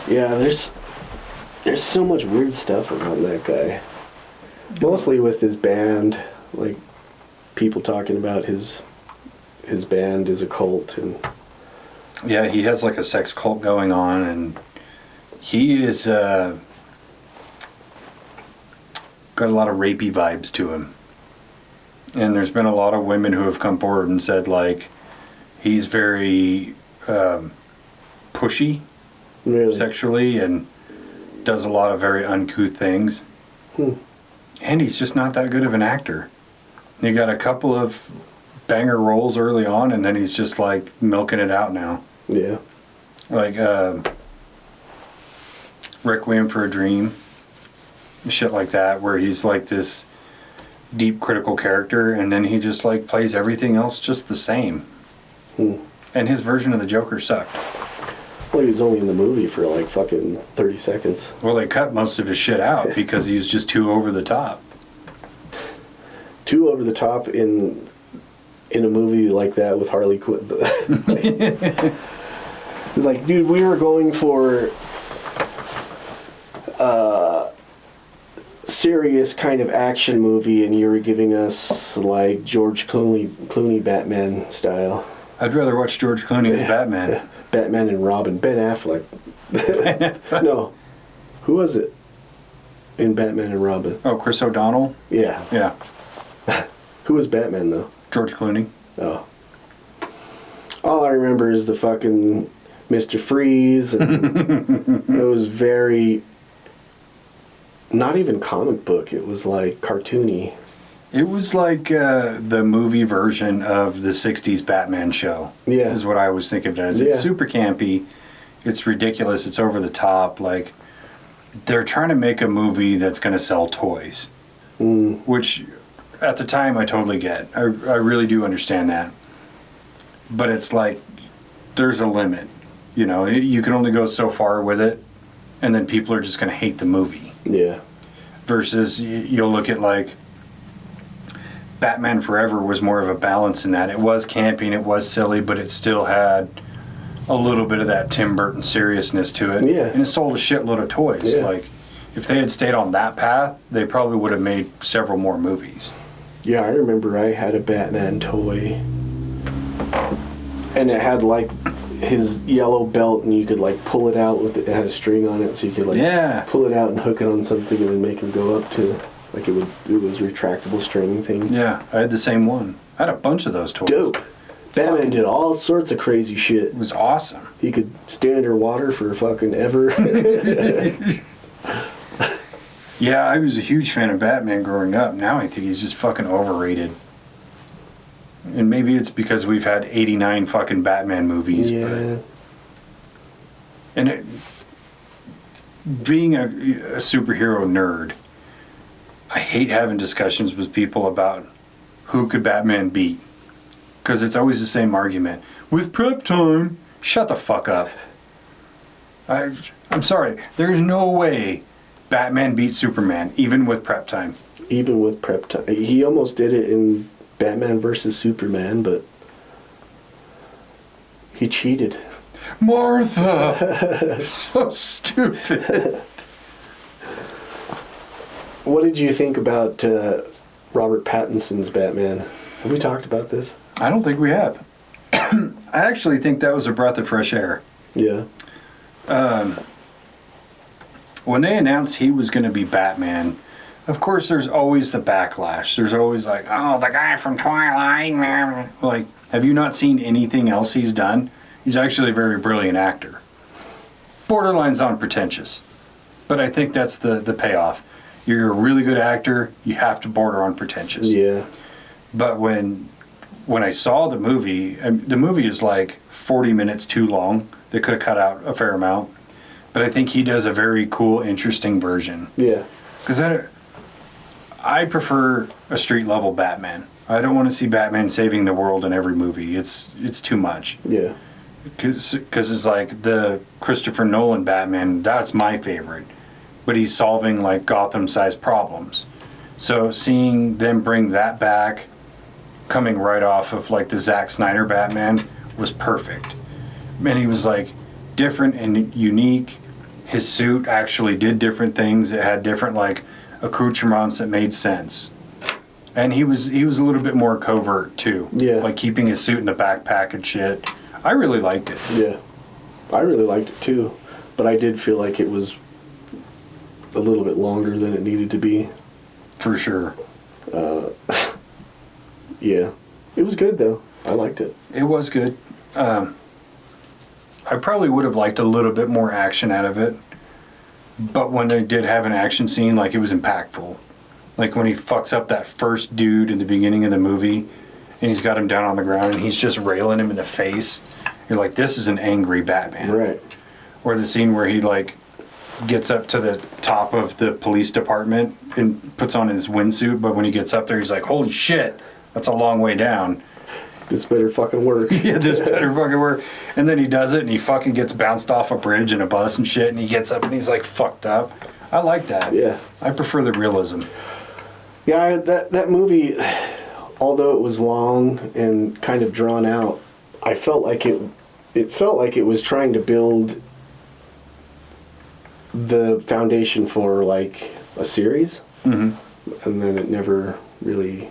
Yeah, there's so much weird stuff around that guy. Mostly with his band, like people talking about his band is a cult, and yeah, he has like a sex cult going on, and he is got a lot of rapey vibes to him. And there's been a lot of women who have come forward and said like he's very pushy really sexually and does a lot of very uncouth things. And he's just not that good of an actor. He got a couple of banger roles early on, and then he's just like milking it out now. Yeah. Like Requiem for a Dream, shit like that, where he's like this deep critical character, and then he just like plays everything else just the same. And his version of the Joker sucked. Well, he was only in the movie for like fucking 30 seconds. Well, they cut most of his shit out because he was just too over the top. Too over the top in a movie like that with Harley Quinn. It's like, dude, we were going for serious kind of action movie, and you were giving us like George Clooney Batman style. I'd rather watch George Clooney as Batman. Batman and Robin. Ben Affleck. No. Who was it in Batman and Robin? Oh, Chris O'Donnell? Yeah. Yeah. Who was Batman, though? George Clooney. Oh. All I remember is the fucking Mr. Freeze. And it was very... Not even comic book. It was like cartoony. It was like the movie version of the 60s Batman show. Yeah. Is what I always think of it as. Yeah. It's super campy. It's ridiculous. It's over the top. Like, they're trying to make a movie that's going to sell toys. Which, at the time, I totally get. I really do understand that. But it's like, there's a limit. You know, you can only go so far with it, and then people are just going to hate the movie. Yeah. Versus, you'll look at, like, Batman Forever was more of a balance in that. It was camping, it was silly, but it still had a little bit of that Tim Burton seriousness to it. Yeah. And it sold a shitload of toys. Yeah. Like, if they had stayed on that path, they probably would have made several more movies. Yeah, I remember I had a Batman toy. And it had, like, his yellow belt, and you could, like, pull it out with it. It had a string on it, so you could, like, pull it out and hook it on something and then make him go up to... Like, it was retractable string thing. Yeah, I had the same one. I had a bunch of those toys. Dope. Batman did all sorts of crazy shit. It was awesome. He could stay underwater for fucking ever. Yeah, I was a huge fan of Batman growing up. Now I think he's just fucking overrated. And maybe it's because we've had 89 fucking Batman movies. Yeah. But, being a superhero nerd, I hate having discussions with people about who could Batman beat. because it's always the same argument. With prep time, shut the fuck up. I'm sorry. There's no way Batman beats Superman, even with prep time. Even with prep time. He almost did it in Batman versus Superman, but he cheated. Martha! So stupid. What did you think about Robert Pattinson's Batman? Have we talked about this? I don't think we have. I actually think that was a breath of fresh air. Yeah. When they announced he was going to be Batman, of course there's always the backlash. There's always like, oh, the guy from Twilight. Like, have you not seen anything else he's done? He's actually a very brilliant actor. Borderline's unpretentious. But I think that's the payoff. You're a really good actor, you have to border on pretentious. Yeah. But when I saw the movie is like 40 minutes too long. They could have cut out a fair amount. But I think he does a very cool, interesting version. Yeah. Because I prefer a street-level Batman. I don't want to see Batman saving the world in every movie. It's too much. Yeah. Because it's like the Christopher Nolan Batman, that's my favorite. But he's solving like Gotham-sized problems. So seeing them bring that back, coming right off of like the Zack Snyder Batman, was perfect. And he was like different and unique. His suit actually did different things. It had different like accoutrements that made sense. And he was a little bit more covert too. Yeah. Like keeping his suit in the backpack and shit. I really liked it. Yeah. I really liked it too. But I did feel like it was a little bit longer than it needed to be. For sure. Yeah. It was good though. I liked it. It was good. I probably would have liked a little bit more action out of it. But when they did have an action scene, like, it was impactful. Like when he fucks up that first dude in the beginning of the movie and he's got him down on the ground and he's just railing him in the face. You're like, this is an angry Batman. Right. Or the scene where he like gets up to the top of the police department and puts on his windsuit, but when he gets up there he's like, holy shit, that's a long way down. This better fucking work. Yeah, this better fucking work. And then he does it and he fucking gets bounced off a bridge and a bus and shit and he gets up and he's like fucked up. I like that. Yeah. I prefer the realism. Yeah, that movie, although it was long and kind of drawn out, I felt like it felt like it was trying to build the foundation for like a series. Mm-hmm. And then it never really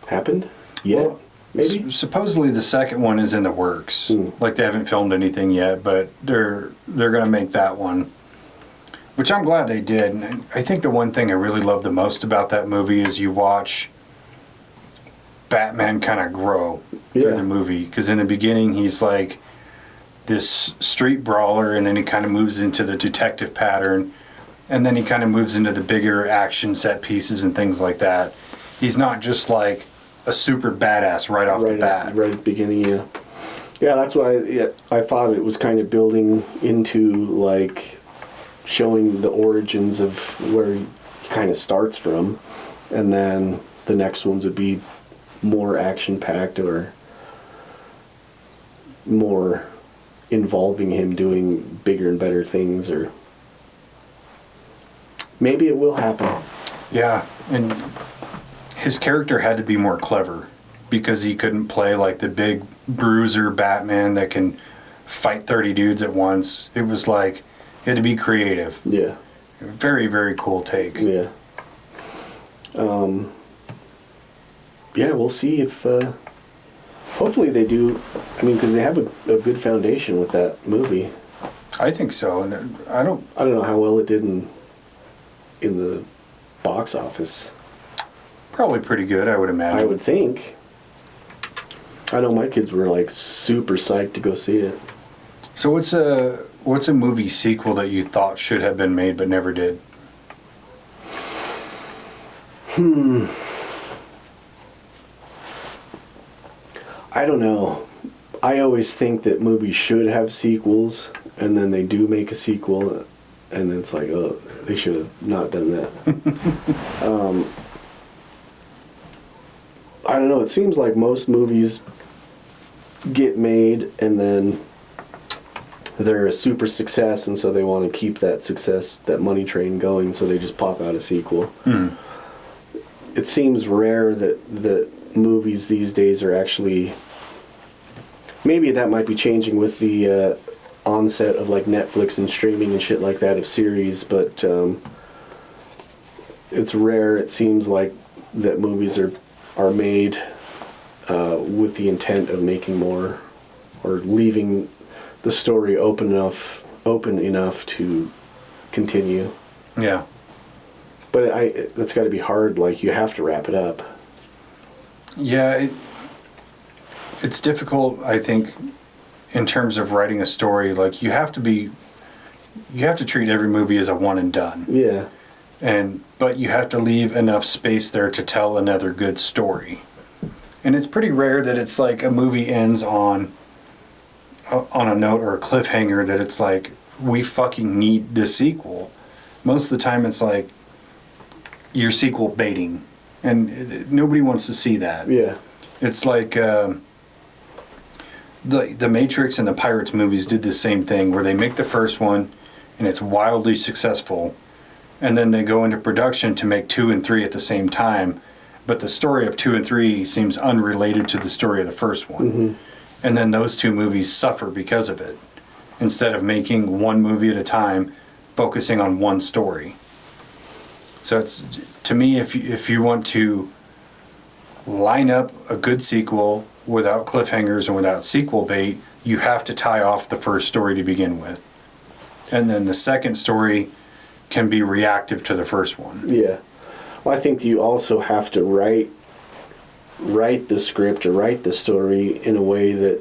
happened yet. Well, maybe. Supposedly the second one is in the works. Like they haven't filmed anything yet, but they're going to make that one. Which I'm glad they did. And I think the one thing I really love the most about that movie is you watch Batman kind of grow through the movie. Because in the beginning he's like this street brawler and then he kind of moves into the detective pattern. And then he kind of moves into the bigger action set pieces and things like that. He's not just like a super badass right off the bat. Right at the beginning, yeah. Yeah, that's why I thought it was kind of building into like showing the origins of where he kind of starts from, and then the next ones would be more action-packed or more involving him doing bigger and better things, or maybe it will happen. Yeah, and his character had to be more clever because he couldn't play like the big bruiser Batman that can fight 30 dudes at once. It was like he had to be creative. Yeah. Very, very cool take. Yeah. Yeah, we'll see if hopefully they do. I mean, because they have a good foundation with that movie. I think so, and I don't know how well it did in the box office. Probably pretty good, I would imagine. I would think. I know my kids were like super psyched to go see it. So what's a movie sequel that you thought should have been made but never did? I don't know. I always think that movies should have sequels, and then they do make a sequel, and then it's like, oh, they should have not done that. I don't know. It seems like most movies get made and then they're a super success, and so they want to keep that success, that money train going, so they just pop out a sequel. It seems rare that movies these days are actually... Maybe that might be changing with the onset of like Netflix and streaming and shit like that of series, but it's rare, it seems like, that movies are made with the intent of making more, or leaving the story open enough to continue. Yeah. But that's got to be hard. Like, you have to wrap it up. Yeah, it's difficult, I think, in terms of writing a story. Like, you have to treat every movie as a one and done. Yeah. But you have to leave enough space there to tell another good story. And it's pretty rare that it's like a movie ends on a note or a cliffhanger that it's like, we fucking need this sequel. Most of the time it's like, you're sequel baiting. And nobody wants to see that. Yeah. It's like the Matrix and the Pirates movies did the same thing, where they make the first one and it's wildly successful, and then they go into production to make 2 and 3 at the same time, but the story of 2 and 3 seems unrelated to the story of the first one. Mm-hmm. And then those two movies suffer because of it, instead of making one movie at a time, focusing on one story. So it's, to me, if you want to line up a good sequel without cliffhangers and without sequel bait, you have to tie off the first story to begin with. And then the second story can be reactive to the first one. Yeah. Well, I think you also have to write the script or write the story in a way that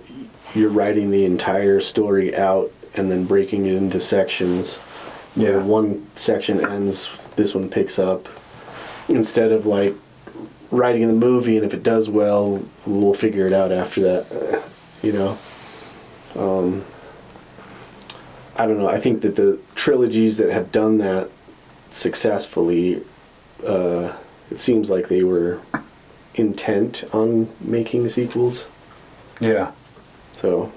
you're writing the entire story out and then breaking it into sections. Where one section ends, this one picks up. Instead of like writing the movie, and if it does well, we'll figure it out after that. You know? I don't know. I think that the trilogies that have done that successfully, it seems like they were intent on making sequels. Yeah. So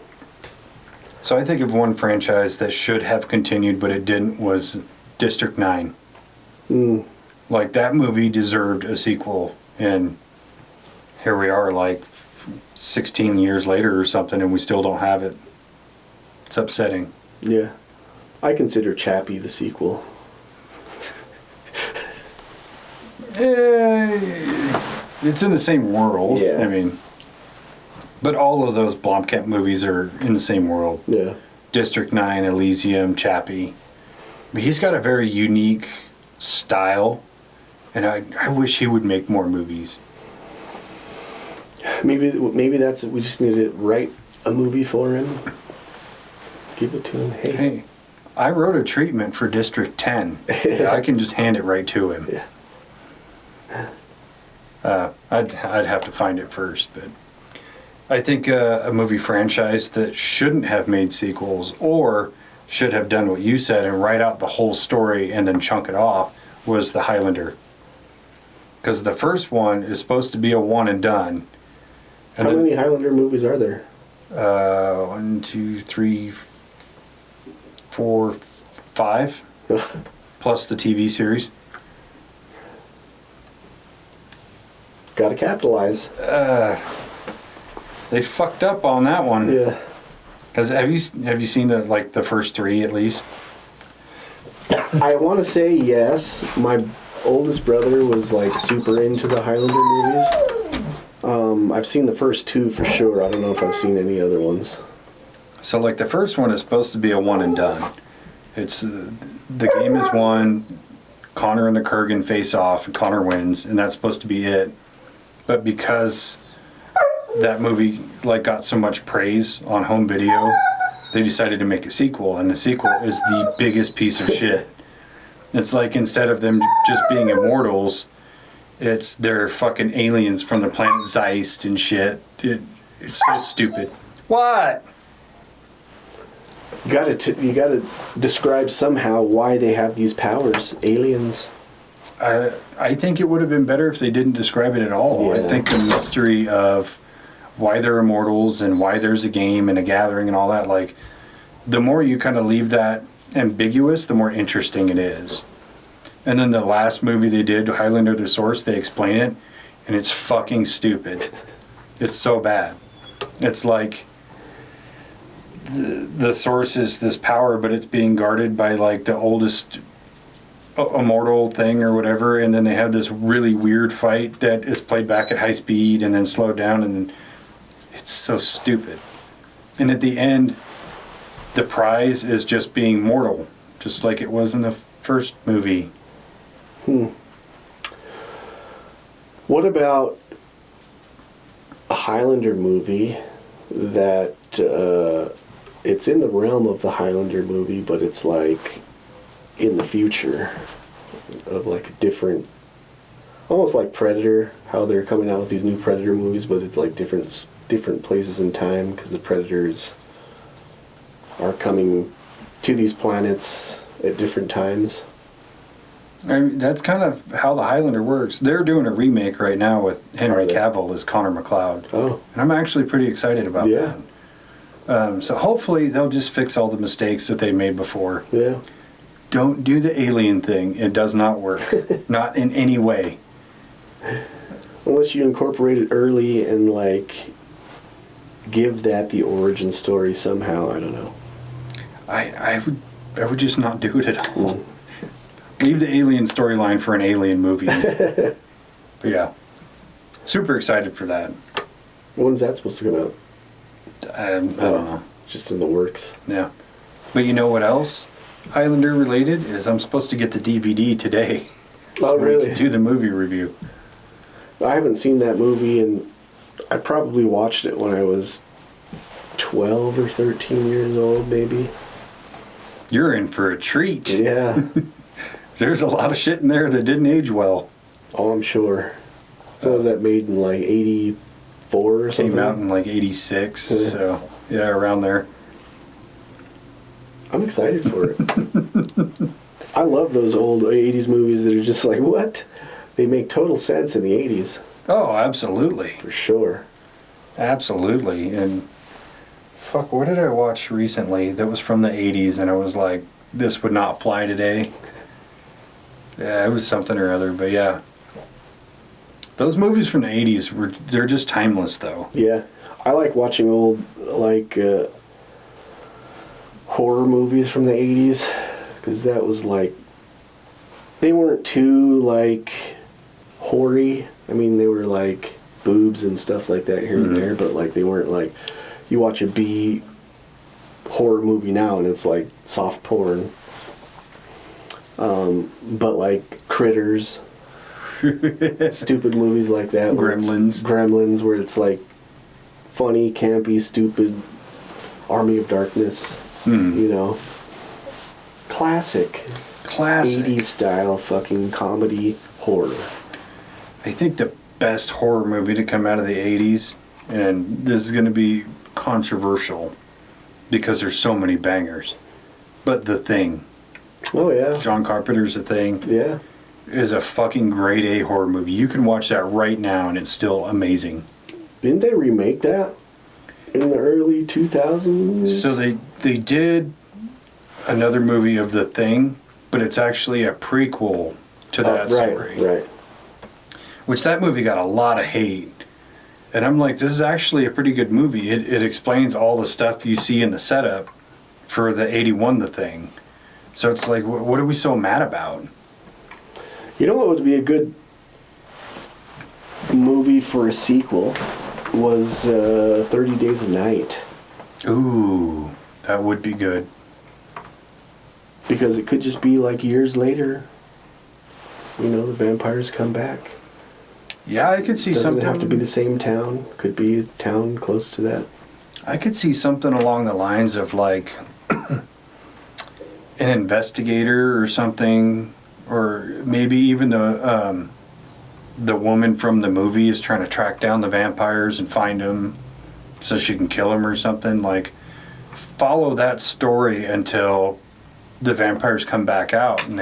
I think of one franchise that should have continued, but it didn't, was District 9. Like, that movie deserved a sequel, and here we are, like, 16 years later or something, and we still don't have it. It's upsetting. Yeah. I consider Chappie the sequel. It's in the same world. Yeah. I mean, but all of those Blomkamp movies are in the same world. Yeah. District 9, Elysium, Chappie. But he's got a very unique style, and I wish he would make more movies. Maybe that's it. We just need to write a movie for him. Give it to him. Hey, I wrote a treatment for District 10. I can just hand it right to him. Yeah. I'd have to find it first, but I think a movie franchise that shouldn't have made sequels, or should have done what you said and write out the whole story and then chunk it off, was The Highlander. Because the first one is supposed to be a one and done. And How many Highlander movies are there? 1, 2, 3, 4, 5, plus the TV series. Gotta capitalize. They fucked up on that one. Yeah. Because have you seen the first 3 at least? I want to say yes. My oldest brother was like super into the Highlander movies. I've seen the first 2 for sure. I don't know if I've seen any other ones. So like the first one is supposed to be a one and done. It's the game is won. Connor and the Kurgan face off, and Connor wins, and that's supposed to be it. But because that movie got so much praise on home video, they decided to make a sequel, and the sequel is the biggest piece of shit. It's like, instead of them just being immortals, they're fucking aliens from the planet Zeist and shit. It's so stupid. What? You gotta describe somehow why they have these powers. Aliens. I think it would have been better if they didn't describe it at all. Yeah. I think the mystery of why they're immortals and why there's a game and a gathering and all that, like, the more you kind of leave that ambiguous, the more interesting it is. And then the last movie they did, Highlander the Source, they explain it, and it's fucking stupid. It's so bad. It's like the source is this power, but it's being guarded by like the oldest immortal thing or whatever, and then they have this really weird fight that is played back at high speed and then slowed down, and it's so stupid. And at the end, the prize is just being mortal, just like it was in the first movie. What about a Highlander movie that it's in the realm of the Highlander movie, but it's like in the future of like a different, almost like Predator, how they're coming out with these new Predator movies, but it's like different places in time because the Predators are coming to these planets at different times. I mean, that's kind of how the Highlander works. They're doing a remake right now with Henry Cavill as Connor McLeod. Oh. And I'm actually pretty excited about that. So hopefully they'll just fix all the mistakes that they made before. Yeah. Don't do the alien thing. It does not work. Not in any way. Unless you incorporate it early and like give that the origin story somehow. I don't know. I would just not do it at all. Leave the alien storyline for an alien movie. But yeah, super excited for that. When's that supposed to come out? I don't know. Just in the works. Yeah. But you know what else Highlander related is? I'm supposed to get the DVD today. Oh, really? We can do the movie review. I haven't seen that movie, and I probably watched it when I was 12 or 13 years old, maybe. You're in for a treat. Yeah. There's a lot of shit in there that didn't age well. Oh, I'm sure. So was that made in like 84 or something? Came out in like 86, Yeah. so yeah, around there. I'm excited for it. I love those old 80s movies that are just like, what? They make total sense in the 80s. Oh, absolutely. For sure. Absolutely. And fuck, what did I watch recently that was from the 80s and I was like, this would not fly today? Yeah, it was something or other, but yeah. Those movies from the 80s, they're just timeless, though. Yeah. I like watching old, like, horror movies from the 80s, because that was like, they weren't too, like, hoary. I mean, they were like boobs and stuff like that here and there, but like, they weren't like, you watch a B horror movie now and it's like soft porn. But like Critters, stupid movies like that. Gremlins, where it's like funny, campy, stupid, Army of Darkness, you know. Classic 80s style fucking comedy horror. I think the best horror movie to come out of the 80s, and this is going to be controversial because there's so many bangers, but The Thing. Oh, yeah. John Carpenter's The Thing. Yeah. Is a fucking grade A horror movie. You can watch that right now and it's still amazing. Didn't they remake that in the early 2000s? So they did another movie of The Thing, but it's actually a prequel to that story. Right. Which that movie got a lot of hate. And I'm like, this is actually a pretty good movie. It explains all the stuff you see in the setup for the 81 The Thing. So it's like, what are we so mad about? You know what would be a good movie for a sequel was 30 Days of Night. Ooh, that would be good. Because it could just be like years later. You know, the vampires come back. Yeah, I could see something. Doesn't have to be the same town. Could be a town close to that. I could see something along the lines of like an investigator or something, or maybe even the woman from the movie is trying to track down the vampires and find them so she can kill them or something. Like, follow that story until the vampires come back out and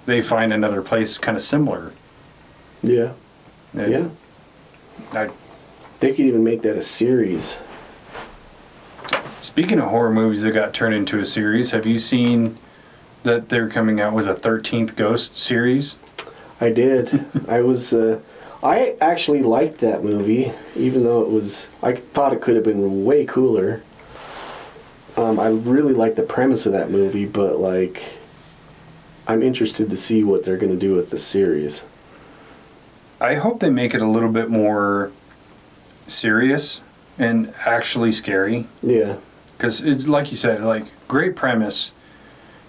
they find another place kind of similar. Yeah. And Yeah. They could even make that a series. Speaking of horror movies that got turned into a series, have you seen that they're coming out with a 13th Ghost series? I did. I actually liked that movie, even though I thought it could have been way cooler. I really like the premise of that movie, but like, I'm interested to see what they're going to do with the series. I hope they make it a little bit more serious and actually scary. Yeah. Because it's like you said, like, great premise,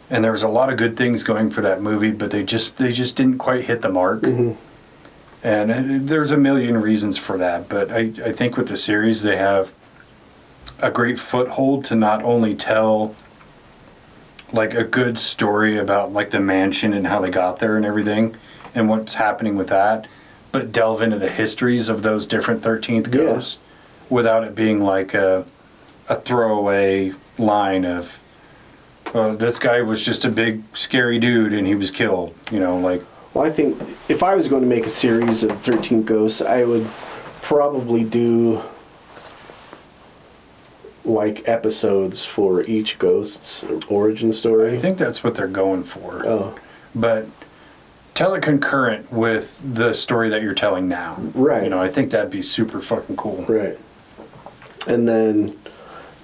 and there was a lot of good things going for that movie, but they just didn't quite hit the mark. Mm-hmm. And there's a million reasons for that, but I think with the series they have a great foothold to not only tell like a good story about like the mansion and how they got there and everything and what's happening with that, but delve into the histories of those different 13th ghosts without it being like a throwaway line of, well, this guy was just a big scary dude and he was killed, you know, like. Well, I think if I was going to make a series of 13 Ghosts, I would probably do like episodes for each ghost's origin story. I think that's what they're going for. Oh. But tell it concurrent with the story that you're telling now. Right. You know, I think that'd be super fucking cool. Right. And then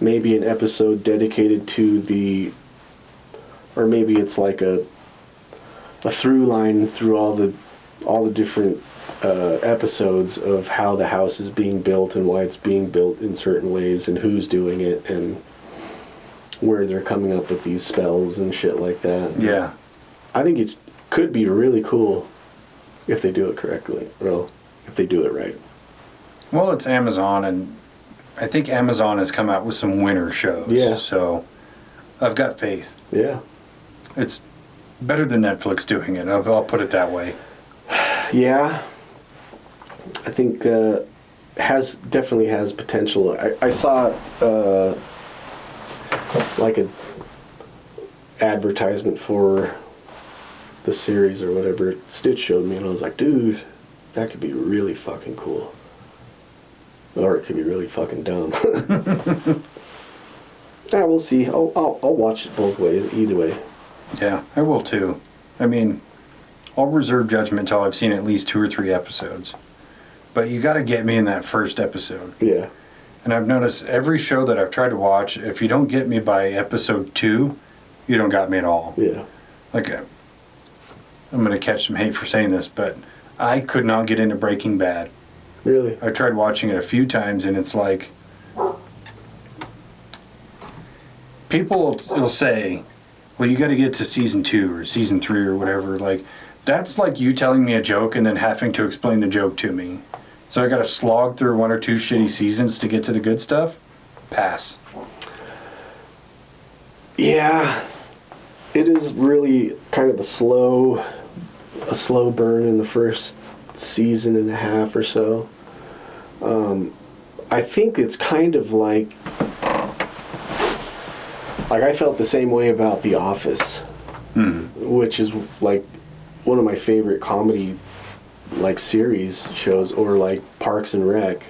maybe an episode dedicated to or maybe it's like a through line through all the different episodes of how the house is being built and why it's being built in certain ways and who's doing it and where they're coming up with these spells and shit like that. Yeah. I think it could be really cool if they do it correctly. Well, if they do it right. Well, it's Amazon, and I think Amazon has come out with some winner shows. Yeah. So I've got faith. Yeah. It's better than Netflix doing it. I'll put it that way. Yeah. I think definitely has potential. I saw like a advertisement for the series or whatever Stitch showed me, and I was like, dude, that could be really fucking cool. Or it could be really fucking dumb. Yeah, we'll see. I'll watch it both ways, either way. Yeah, I will too. I mean, I'll reserve judgment until I've seen at least 2 or 3 episodes. But you got to get me in that first episode. Yeah. And I've noticed every show that I've tried to watch, if you don't get me by episode 2, you don't got me at all. Yeah. Like, I'm going to catch some hate for saying this, but I could not get into Breaking Bad. Really? I tried watching it a few times, and it's like, people will say, well, you got to get to season 2 or season 3 or whatever. Like, that's like you telling me a joke and then having to explain the joke to me. So I got to slog through 1 or 2 shitty seasons to get to the good stuff? Pass. Yeah. It is really kind of a slow burn in the first season and a half or so. I think it's kind of like I felt the same way about The Office, which is like one of my favorite comedy like series shows, or like Parks and Rec,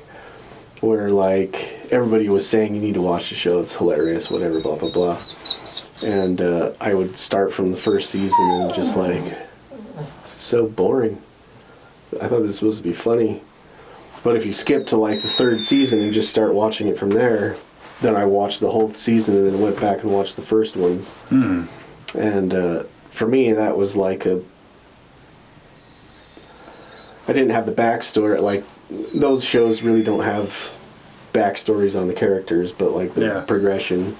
where like everybody was saying you need to watch the show, it's hilarious, whatever, blah blah blah. And I would start from the first season and just like, it's so boring. I thought this was supposed to be funny. But if you skip to like the 3rd season and just start watching it from there, then I watched the whole season and then went back and watched the first ones. And for me, that was like I didn't have the backstory. Like, those shows really don't have backstories on the characters, but like the progression.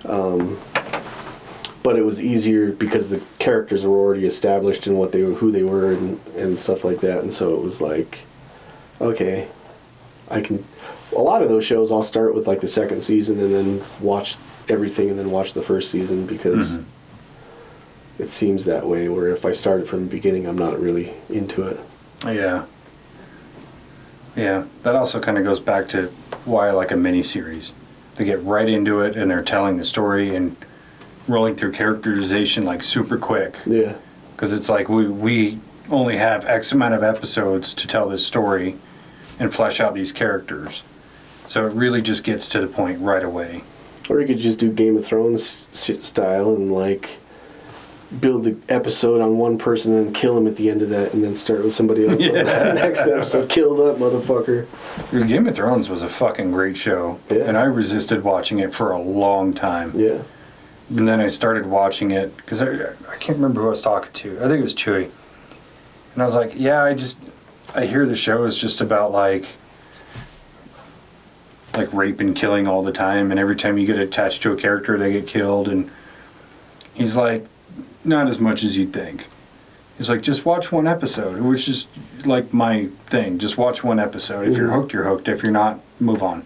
But it was easier because the characters were already established in who they were and stuff like that. And so it was like, okay, a lot of those shows I'll start with like the 2nd season and then watch everything and then watch the 1st season because it seems that way, where if I started from the beginning, I'm not really into it. Yeah. Yeah. That also kind of goes back to why I like a miniseries. They get right into it and they're telling the story and rolling through characterization like super quick. Yeah. Because it's like we only have X amount of episodes to tell this story and flesh out these characters. So it really just gets to the point right away. Or you could just do Game of Thrones style and like build the episode on one person and then kill him at the end of that, and then start with somebody else. Yeah. On the next episode, kill that motherfucker. Game of Thrones was a fucking great show, and I resisted watching it for a long time. Yeah. And then I started watching it because I can't remember who I was talking to. I think it was Chewy. And I was like, yeah, I hear the show is just about like rape and killing all the time, and every time you get attached to a character, they get killed. And he's like, not as much as you'd think. He's like, just watch one episode. It was just like my thing. Just watch one episode. If you're hooked, you're hooked. If you're not, move on.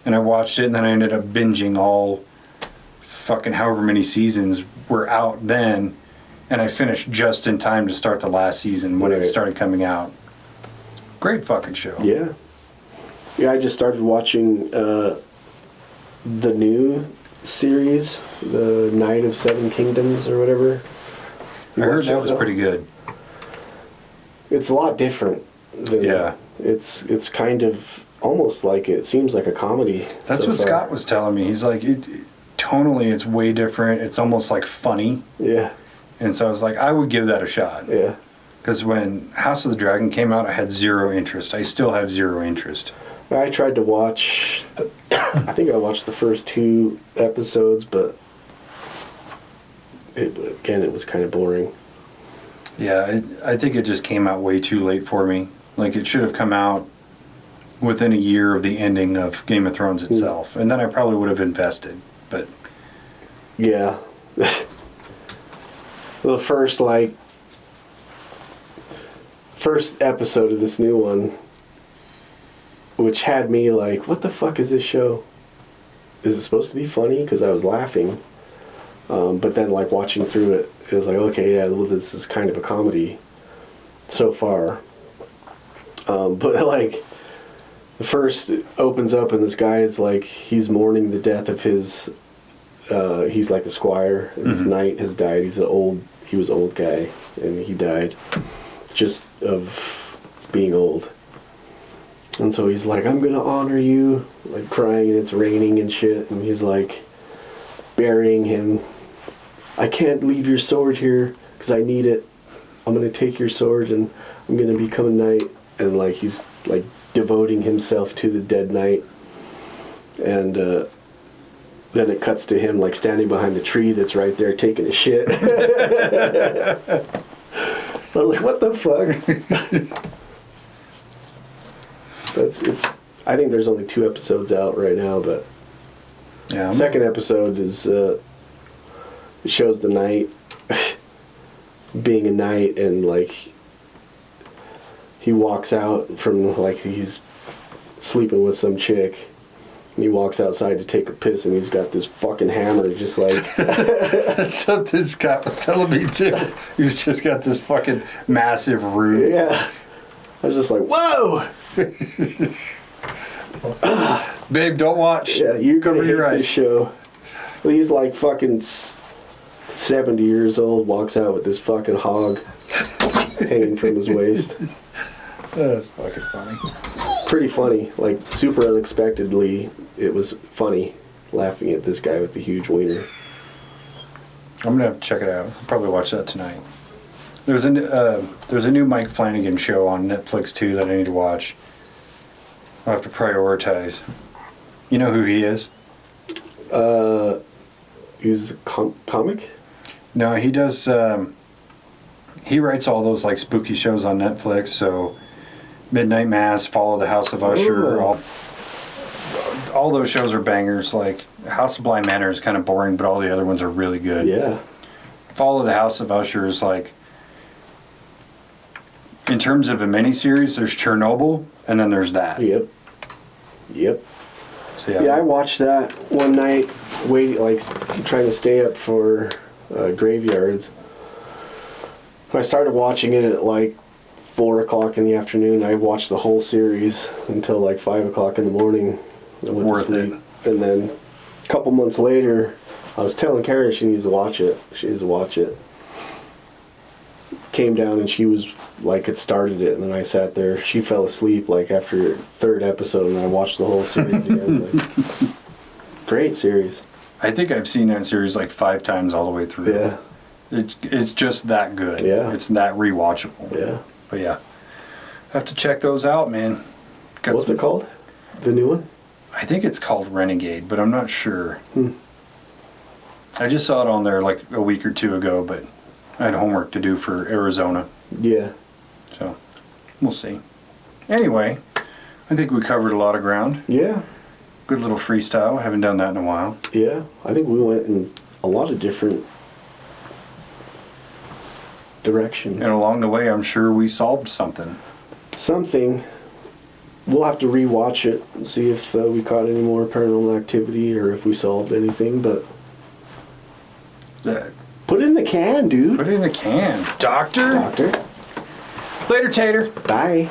And I watched it, and then I ended up binging all fucking however many seasons were out then, and I finished just in time to start the last season when it started coming out. Great fucking show. Yeah. Yeah, I just started watching the new series, the Night of Seven Kingdoms or whatever. I heard that was pretty good. It's a lot different than it's kind of almost like it seems like a comedy. That's what Scott was telling me. He's like, tonally it's way different. It's almost like funny. Yeah. And so I was like, I would give that a shot. Yeah. Because when House of the Dragon came out, I had zero interest. I still have zero interest. I tried to watch, I think I watched the first 2 episodes, but it was kind of boring. Yeah, I think it just came out way too late for me. Like, it should have come out within a year of the ending of Game of Thrones itself. And then I probably would have invested, but... Yeah. The first episode of this new one, which had me like, what the fuck is this show? Is it supposed to be funny? Because I was laughing. But then, like, watching through it, it was like, okay, yeah, well, this is kind of a comedy so far. But, like, the first opens up and this guy is, like, he's mourning the death of his, he's, like, the squire, and his knight has died. He was an old guy, and he died just of being old. And so he's like, I'm gonna honor you, like crying, and it's raining and shit, and he's like burying him. I can't leave your sword here because I need it. I'm gonna take your sword and I'm gonna become a knight. And like he's like devoting himself to the dead knight. And then it cuts to him like standing behind the tree that's right there taking a shit. I'm like, what the fuck? I think there's only 2 episodes out right now, but yeah. Second episode is it shows the knight being a knight, and like he walks out from, like, he's sleeping with some chick, and he walks outside to take a piss, and he's got this fucking hammer, just like... That's something Scott was telling me too. He's just got this fucking massive root. Yeah. I was just like, whoa! Babe, don't watch. Yeah, you cover your eyes. This show. Well, he's like fucking 70 years old, walks out with this fucking hog hanging from his waist. That's fucking funny. Pretty funny. Like, super unexpectedly, it was funny laughing at this guy with the huge wiener. I'm gonna have to check it out. I'll probably watch that tonight. There's a new Mike Flanagan show on Netflix too that I need to watch. I'll have to prioritize. You know who he is? He's a comic? No, he does. He writes all those like spooky shows on Netflix. So Midnight Mass, Follow the House of Usher. All those shows are bangers. Like House of Blind Manor is kind of boring, but all the other ones are really good. Yeah. Follow the House of Usher is like, in terms of a miniseries, there's Chernobyl, and then there's that. Yep. So, yeah, I watched that one night, waiting, like trying to stay up for graveyards. I started watching it at like 4 o'clock in the afternoon. I watched the whole series until like 5 o'clock in the morning. I went to sleep. And then a couple months later, I was telling Carrie she needs to watch it. She needs to watch it. came down and she was like, had started it, and then I sat there. She fell asleep like after third episode, and I watched the whole series again. Like, great series. I think I've seen that series like 5 times all the way through. Yeah. It's just that good. Yeah. It's that rewatchable. Yeah. But yeah, have to check those out, man. What's it called? The new one? I think it's called Renegade, but I'm not sure. Hmm. I just saw it on there like a week or 2 ago, but I had homework to do for Arizona, Yeah. so we'll see. Anyway, I think we covered a lot of ground. Yeah. Good little freestyle. Haven't done that in a while. Yeah. I think we went in a lot of different directions. And along the way, I'm sure we solved something. Something. We'll have to rewatch it and see if we caught any more paranormal activity or if we solved anything, but put it in the can, dude. Put it in the can. Doctor? Doctor. Later, Tater. Bye.